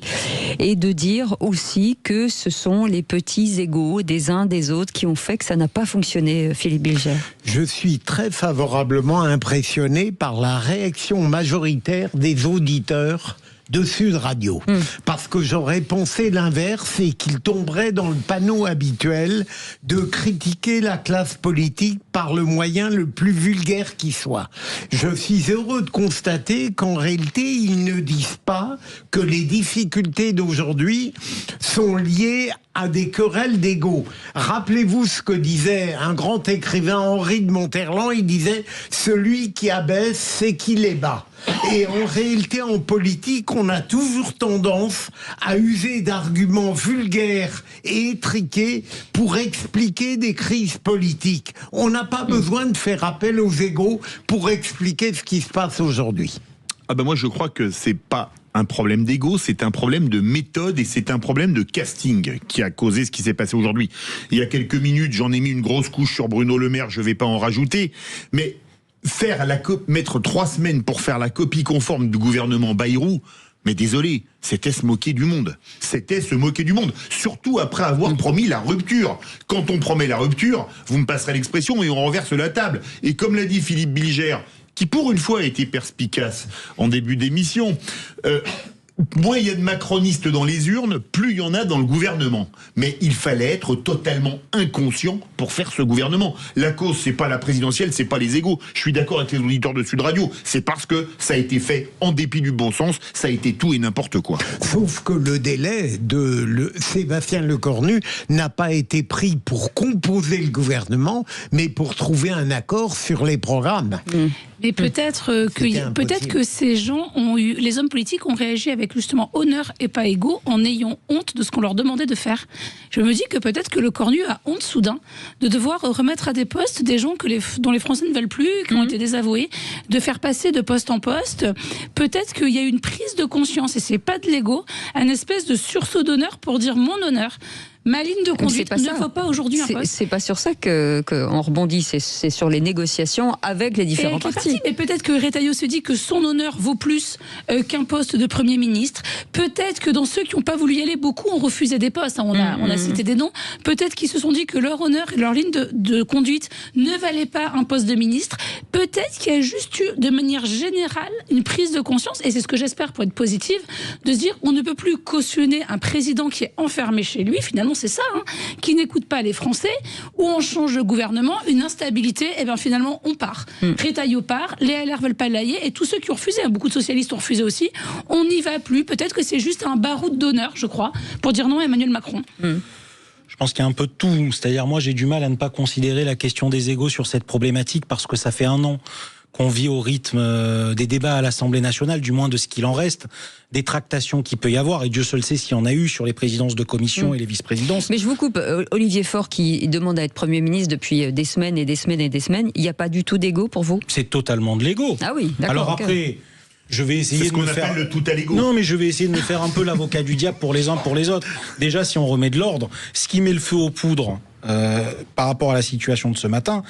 et de dire aussi que ce sont les petits égos des uns des autres qui ont fait que ça n'a pas fonctionné, Philippe Bilger. Je suis très favorablement impressionné par la réaction majoritaire des auditeurs de Sud Radio. Parce que j'aurais pensé l'inverse et qu'il tomberait dans le panneau habituel de critiquer la classe politique par le moyen le plus vulgaire qui soit. Je suis heureux de constater qu'en réalité, ils ne disent pas que les difficultés d'aujourd'hui sont liées à des querelles d'ego. Rappelez-vous ce que disait un grand écrivain, Henri de Monterland, il disait « Celui qui abaisse, c'est qu'il est bas ». Et en réalité, en politique, on a toujours tendance à user d'arguments vulgaires et étriqués pour expliquer des crises politiques. On n'a pas besoin de faire appel aux égos pour expliquer ce qui se passe aujourd'hui. Moi, je crois que c'est pas un problème d'ego, c'est un problème de méthode et c'est un problème de casting qui a causé ce qui s'est passé aujourd'hui. Il y a quelques minutes, j'en ai mis une grosse couche sur Bruno Le Maire, je vais pas en rajouter, mais mettre 3 semaines pour faire la copie conforme du gouvernement Bayrou, mais désolé, c'était se moquer du monde. C'était se moquer du monde. Surtout après avoir promis la rupture. Quand on promet la rupture, vous me passerez l'expression et on renverse la table. Et comme l'a dit Philippe Bilger, qui pour une fois a été perspicace en début d'émission, moins il y a de macronistes dans les urnes, plus il y en a dans le gouvernement. Mais il fallait être totalement inconscient pour faire ce gouvernement. La cause, c'est pas la présidentielle, c'est pas les égos. Je suis d'accord avec les auditeurs de Sud Radio. C'est parce que ça a été fait en dépit du bon sens, ça a été tout et n'importe quoi. Sauf que le délai de Sébastien Lecornu n'a pas été pris pour composer le gouvernement, mais pour trouver un accord sur les programmes. Mais peut-être que ces gens les hommes politiques ont réagi avec justement honneur et pas égo, en ayant honte de ce qu'on leur demandait de faire. Je me dis que peut-être que Lecornu a honte soudain de devoir remettre à des postes des gens dont les Français ne veulent plus, qui ont été désavoués, de faire passer de poste en poste. Peut-être qu'il y a une prise de conscience, et c'est pas de l'ego, un espèce de sursaut d'honneur pour dire mon honneur. Ma ligne de conduite ne faut pas aujourd'hui un poste. C'est pas sur ça qu'on rebondit, c'est sur les négociations avec les différents partis. Mais peut-être que Retailleau se dit que son honneur vaut plus qu'un poste de Premier ministre. Peut-être que dans ceux qui n'ont pas voulu y aller, beaucoup ont refusé des postes. On a cité des noms. Peut-être qu'ils se sont dit que leur honneur et leur ligne de conduite ne valaient pas un poste de ministre. Peut-être qu'il y a juste eu, de manière générale, une prise de conscience, et c'est ce que j'espère pour être positive, de se dire on ne peut plus cautionner un président qui est enfermé chez lui, finalement c'est ça, qui n'écoute pas les Français, ou on change de gouvernement, une instabilité, et bien finalement on part. Retailleau part, les LR veulent pas l'ailler, et tous ceux qui ont refusé, beaucoup de socialistes ont refusé aussi, on n'y va plus. Peut-être que c'est juste un baroud d'honneur, je crois, pour dire non à Emmanuel Macron. Je pense qu'il y a un peu de tout. C'est-à-dire, moi, j'ai du mal à ne pas considérer la question des égos sur cette problématique parce que ça fait 1 an qu'on vit au rythme des débats à l'Assemblée nationale, du moins de ce qu'il en reste, des tractations qu'il peut y avoir, et Dieu seul sait s'il y en a eu sur les présidences de commission et les vice-présidences. Mais je vous coupe, Olivier Faure qui demande à être Premier ministre depuis des semaines et des semaines et des semaines, il n'y a pas du tout d'ego pour vous? C'est totalement de l'ego. Ah oui, d'accord. Alors après... Je vais essayer de me faire le tout à l'ego. Non, mais je vais essayer de me faire un peu l'avocat du diable pour les uns, pour les autres. Déjà, si on remet de l'ordre, ce qui met le feu aux poudres par rapport à la situation de ce matin,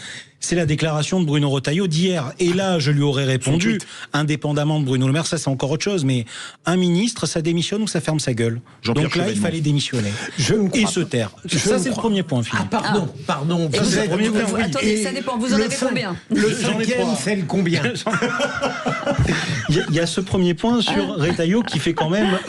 c'est la déclaration de Bruno Retailleau d'hier. Et là, je lui aurais répondu, indépendamment de Bruno Le Maire, ça c'est encore autre chose, mais un ministre, ça démissionne ou ça ferme sa gueule. Donc là, il fallait démissionner. Et se taire. Ça, c'est le premier point, Philippe. Ah, pardon. Attendez, ça dépend. Vous en avez combien? Le cinquième, c'est le combien? Il y a ce premier point sur Retailleau qui fait quand même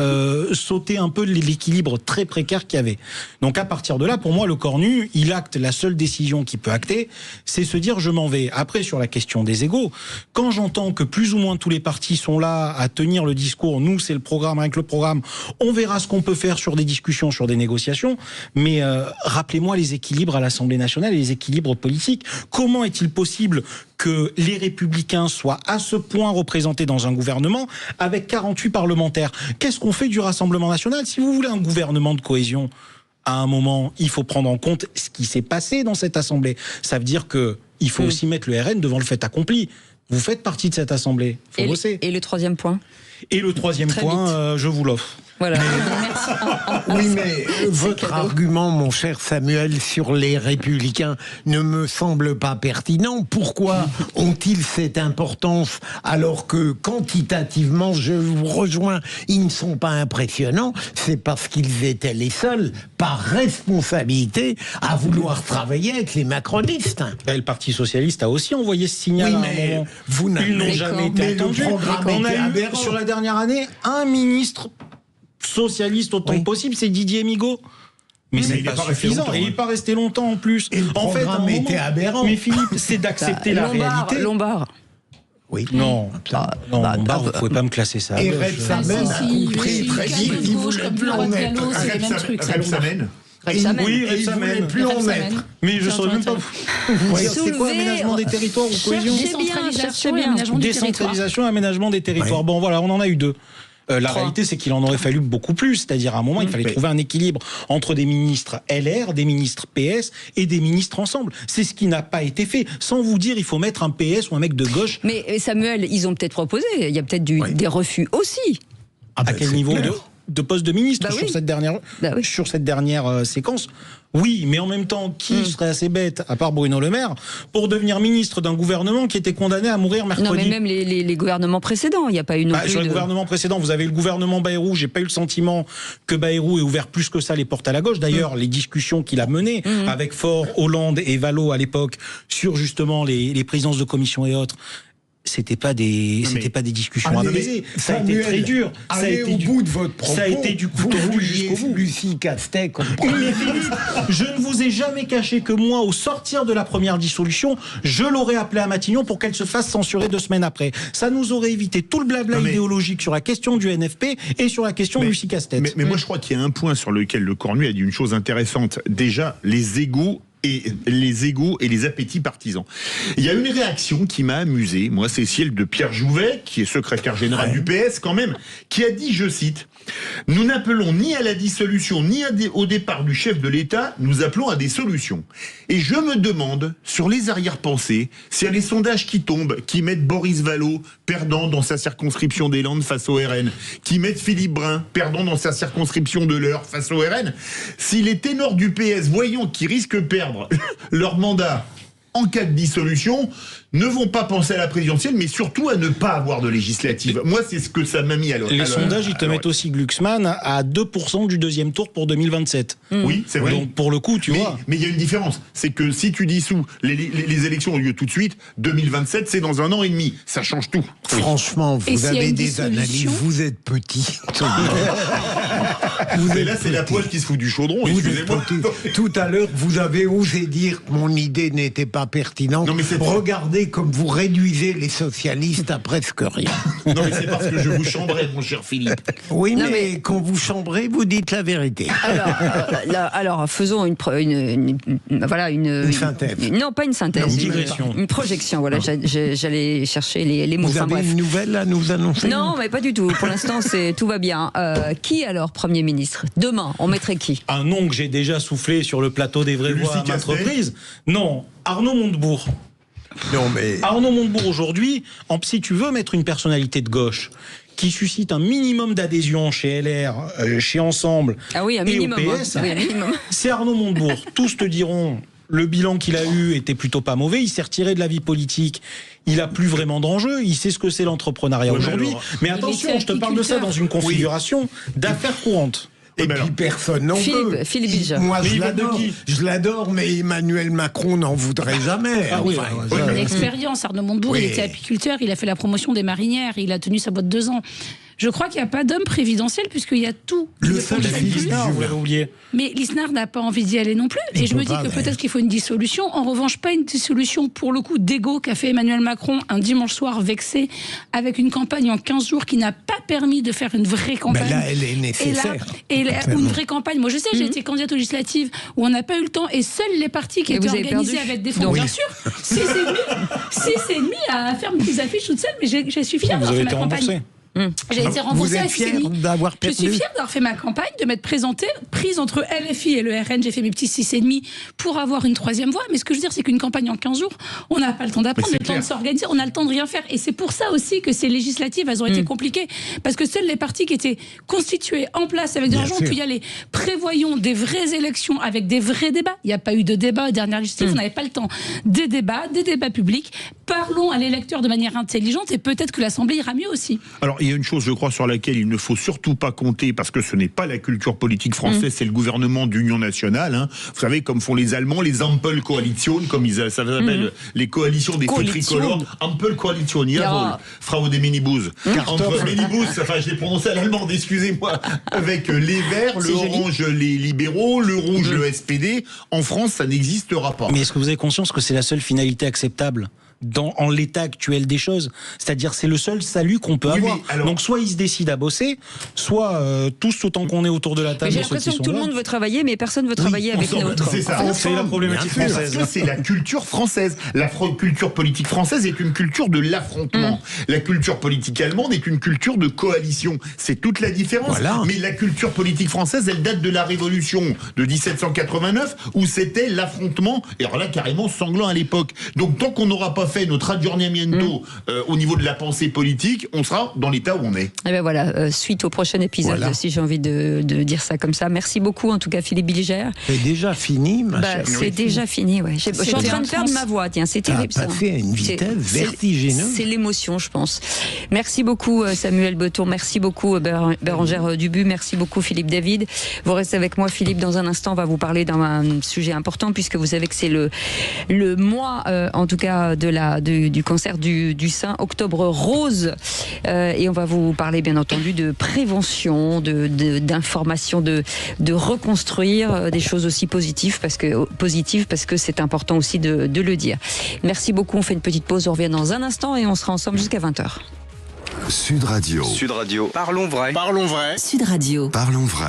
sauter un peu l'équilibre très précaire qu'il y avait. Donc à partir de là, pour moi, le cornu, il acte la seule décision qu'il peut acter, c'est se dire je m'en vais. Après, sur la question des égos, quand j'entends que plus ou moins tous les partis sont là à tenir le discours, nous c'est le programme, avec le programme, on verra ce qu'on peut faire sur des discussions, sur des négociations, mais rappelez-moi les équilibres à l'Assemblée nationale et les équilibres politiques. Comment est-il possible que les Républicains soient à ce point représentés dans un gouvernement avec 48 parlementaires? Qu'est-ce qu'on fait du Rassemblement national? Si vous voulez un gouvernement de cohésion, à un moment, il faut prendre en compte ce qui s'est passé dans cette Assemblée. Ça veut dire qu'il faut aussi mettre le RN devant le fait accompli. Vous faites partie de cette Assemblée. Il faut bosser. Et le troisième point? Et le troisième point, je vous l'offre. Voilà. Oui, mais votre argument, mon cher Samuel, sur les Républicains ne me semble pas pertinent. Pourquoi ont-ils cette importance alors que quantitativement, je vous rejoins, ils ne sont pas impressionnants? C'est parce qu'ils étaient les seuls, par responsabilité, à vouloir travailler avec les macronistes. Et le Parti socialiste a aussi envoyé ce signal. Oui, mais vous ils n'ont jamais été attendus. On a eu, sur la dernière année, un ministre socialiste autant que possible, c'est Didier Migaud. Mais c'est pas suffisant. Et il n'est pas resté longtemps en plus. Et le programme était aberrant. Mais Philippe, c'est d'accepter la réalité. Lombard. Oui. Non, Lombard, vous ne pouvez pas me classer ça. Et Rebsamen a compris très vite qu'il voulait plus en être. Rebsamen. Oui, Rebsamen. Plus en mettre. Mais je ne saurais même pas vous dire c'est quoi aménagement des territoires ou cohésion? Décentralisation et aménagement des territoires. Bon voilà, on en a eu deux. La réalité, c'est qu'il en aurait fallu beaucoup plus. C'est-à-dire, à un moment, il fallait trouver un équilibre entre des ministres LR, des ministres PS et des ministres ensemble. C'est ce qui n'a pas été fait. Sans vous dire, il faut mettre un PS ou un mec de gauche. Mais Samuel, ils ont peut-être proposé. Il y a peut-être des refus aussi. À quel niveau de poste de ministre sur cette dernière séquence? Oui, mais en même temps, qui serait assez bête, à part Bruno Le Maire, pour devenir ministre d'un gouvernement qui était condamné à mourir mercredi? Non, mais même les gouvernements précédents, il n'y a pas eu non plus sur le gouvernement précédent, vous avez le gouvernement Bayrou, j'ai pas eu le sentiment que Bayrou ait ouvert plus que ça les portes à la gauche. D'ailleurs, les discussions qu'il a menées avec Faure, Hollande et Vallot à l'époque, sur justement les présidences de commission et autres, c'était pas des discussions apaisées. Ça a été très dur. Ça a été au bout de votre propos. Ça a été du couteau jusqu'au bout. Lucie Castex. Je ne vous ai jamais caché que moi, au sortir de la première dissolution, je l'aurais appelée à Matignon pour qu'elle se fasse censurer 2 semaines après. Ça nous aurait évité tout le blabla idéologique sur la question du NFP et sur la question de Lucie Castex. Mais moi, je crois qu'il y a un point sur lequel le Cornu a dit une chose intéressante. Déjà, les égos et les appétits partisans. Il y a une réaction qui m'a amusé, moi, c'est celle de Pierre Jouvet, qui est secrétaire général du PS quand même, qui a dit, je cite, « Nous n'appelons ni à la dissolution, ni au départ du chef de l'État, nous appelons à des solutions. » Et je me demande, sur les arrière-pensées, s'il y a les sondages qui tombent, qui mettent Boris Vallaud perdant dans sa circonscription des Landes face au RN, qui mettent Philippe Brun perdant dans sa circonscription de l'Eure face au RN, si les ténors du PS, voyant qu'ils risquent de perdre leur mandat en cas de dissolution, ne vont pas penser à la présidentielle, mais surtout à ne pas avoir de législative. Moi, c'est ce que ça m'a mis à l'heure. Les sondages, ils te mettent aussi Glucksmann à 2% du deuxième tour pour 2027. Oui, c'est vrai. Donc, pour le coup, tu vois. Mais il y a une différence. C'est que si tu dissous, les élections ont lieu tout de suite, 2027, c'est dans 1 an et demi. Ça change tout. Franchement, vous avez des analyses, vous êtes petit. Mais là, c'est la poêle qui se fout du chaudron. Excusez-moi. Tout à l'heure, vous avez osé dire que mon idée n'était pas pas pertinent. Non, mais regardez comme vous réduisez les socialistes à presque rien. Non, mais c'est parce que je vous chambrais, mon cher Philippe. Oui, mais quand vous chambrez, vous dites la vérité. Alors faisons une synthèse. Non, pas une synthèse. Une projection. Voilà, j'allais chercher les mots. Vous avez une nouvelle à nous annoncer? Non, mais pas du tout. Pour l'instant, tout va bien. Qui alors, Premier ministre? Demain, on mettrait qui? Un nom que j'ai déjà soufflé sur le plateau des Vraies Voix à maintes reprises. Non, Arnaud Montebourg. Non, mais... Arnaud Montebourg, aujourd'hui, si tu veux mettre une personnalité de gauche qui suscite un minimum d'adhésion chez LR, chez Ensemble un minimum, et au PS, c'est Arnaud Montebourg. Tous te diront, le bilan qu'il a eu était plutôt pas mauvais, il s'est retiré de la vie politique, il a plus vraiment d'enjeu, il sait ce que c'est l'entrepreneuriat aujourd'hui. Mais attention, je te parle de ça dans une configuration d'affaires courantes. Et puis personne n'en veut. Philippe Bilger. Moi, je l'adore, mais Emmanuel Macron n'en voudrait jamais. Une expérience. Arnaud Montebourg, il était apiculteur, il a fait la promotion des marinières, il a tenu sa boîte 2 ans. Je crois qu'il n'y a pas d'homme présidentiel puisqu'il y a tout. Le seul Lisnard, vous l'avez oublié. Mais Lisnard n'a pas envie d'y aller non plus. Et je me dis que peut-être qu'il faut une dissolution. En revanche, pas une dissolution pour le coup d'égo qu'a fait Emmanuel Macron un dimanche soir vexé avec une campagne en 15 jours qui n'a pas permis de faire une vraie campagne. Là, elle est nécessaire. Une vraie campagne. Moi, je sais, j'ai été candidate aux législatives où on n'a pas eu le temps et seuls les partis qui étaient organisés avec des fonds, bien sûr, 6,5 à faire mes petites affiches toutes seules, mais j'ai su fière d'avoir fait ma campagne. J'ai été remboursée à 6,5. Je suis fière d'avoir fait ma campagne, de m'être prise entre LFI et le RN. J'ai fait mes petits 6,5 pour avoir une 3e voie. Mais ce que je veux dire, c'est qu'une campagne en 15 jours, on n'a pas le temps d'apprendre, le temps de s'organiser, on a le temps de rien faire. Et c'est pour ça aussi que ces législatives, elles ont été compliquées. Parce que seuls les partis qui étaient constitués en place avec de l'argent ont pu y aller. Prévoyons des vraies élections avec des vrais débats. Il n'y a pas eu de débat aux dernières législatives, on n'avait pas le temps. Des débats publics. Parlons à l'électeur de manière intelligente et peut-être que l'Assemblée ira mieux aussi. Alors, il y a une chose, je crois, sur laquelle il ne faut surtout pas compter, parce que ce n'est pas la culture politique française, c'est le gouvernement d'union nationale. Hein. Vous savez, comme font les Allemands, les Ampelkoalition, comme ça s'appelle, les coalitions des feux tricolores. Ampelkoalition, jawohl, Frau de Minibus. Entre Minibus, enfin, je l'ai prononcé à l'allemande, excusez-moi, avec les Verts, le orange, les libéraux, le rouge, le SPD. En France, ça n'existera pas. Mais est-ce que vous avez conscience que c'est la seule finalité acceptable en l'état actuel des choses, c'est-à-dire c'est le seul salut qu'on peut avoir. Donc soit ils se décident à bosser, soit tous autant qu'on est autour de la table. J'ai l'impression que tout le monde veut travailler, mais personne veut travailler avec l'autre. C'est ça. C'est la problématique française. C'est la culture française. La culture politique française est une culture de l'affrontement. La culture politique allemande est une culture de coalition. C'est toute la différence. Voilà. Mais la culture politique française, elle date de la Révolution de 1789, où c'était l'affrontement, et alors là carrément sanglant à l'époque. Donc tant qu'on n'aura pas fait notre aggiornamento au niveau de la pensée politique, on sera dans l'état où on est. Et ben voilà, suite au prochain épisode, si j'ai envie de dire ça comme ça. Merci beaucoup en tout cas Philippe Bilger. C'est déjà fini, ma chère. C'est déjà fini, ouais. Je suis en train de perdre ma voix, tiens, c'est terrible ça. Passé à une vitesse vertigineuse. C'est l'émotion, je pense. Merci beaucoup Samuel Beton, merci beaucoup Bérangère Dubu, merci beaucoup Philippe David. Vous restez avec moi Philippe, dans un instant on va vous parler d'un sujet important, puisque vous savez que c'est le mois en tout cas du cancer du sein, Octobre Rose, et on va vous parler bien entendu de prévention, d'information, de reconstruire des choses aussi positives parce que c'est important aussi de le dire. Merci beaucoup, on fait une petite pause, on revient dans un instant et on sera ensemble jusqu'à 20h. Sud Radio. Sud Radio. Parlons vrai. Parlons vrai. Sud Radio. Parlons vrai.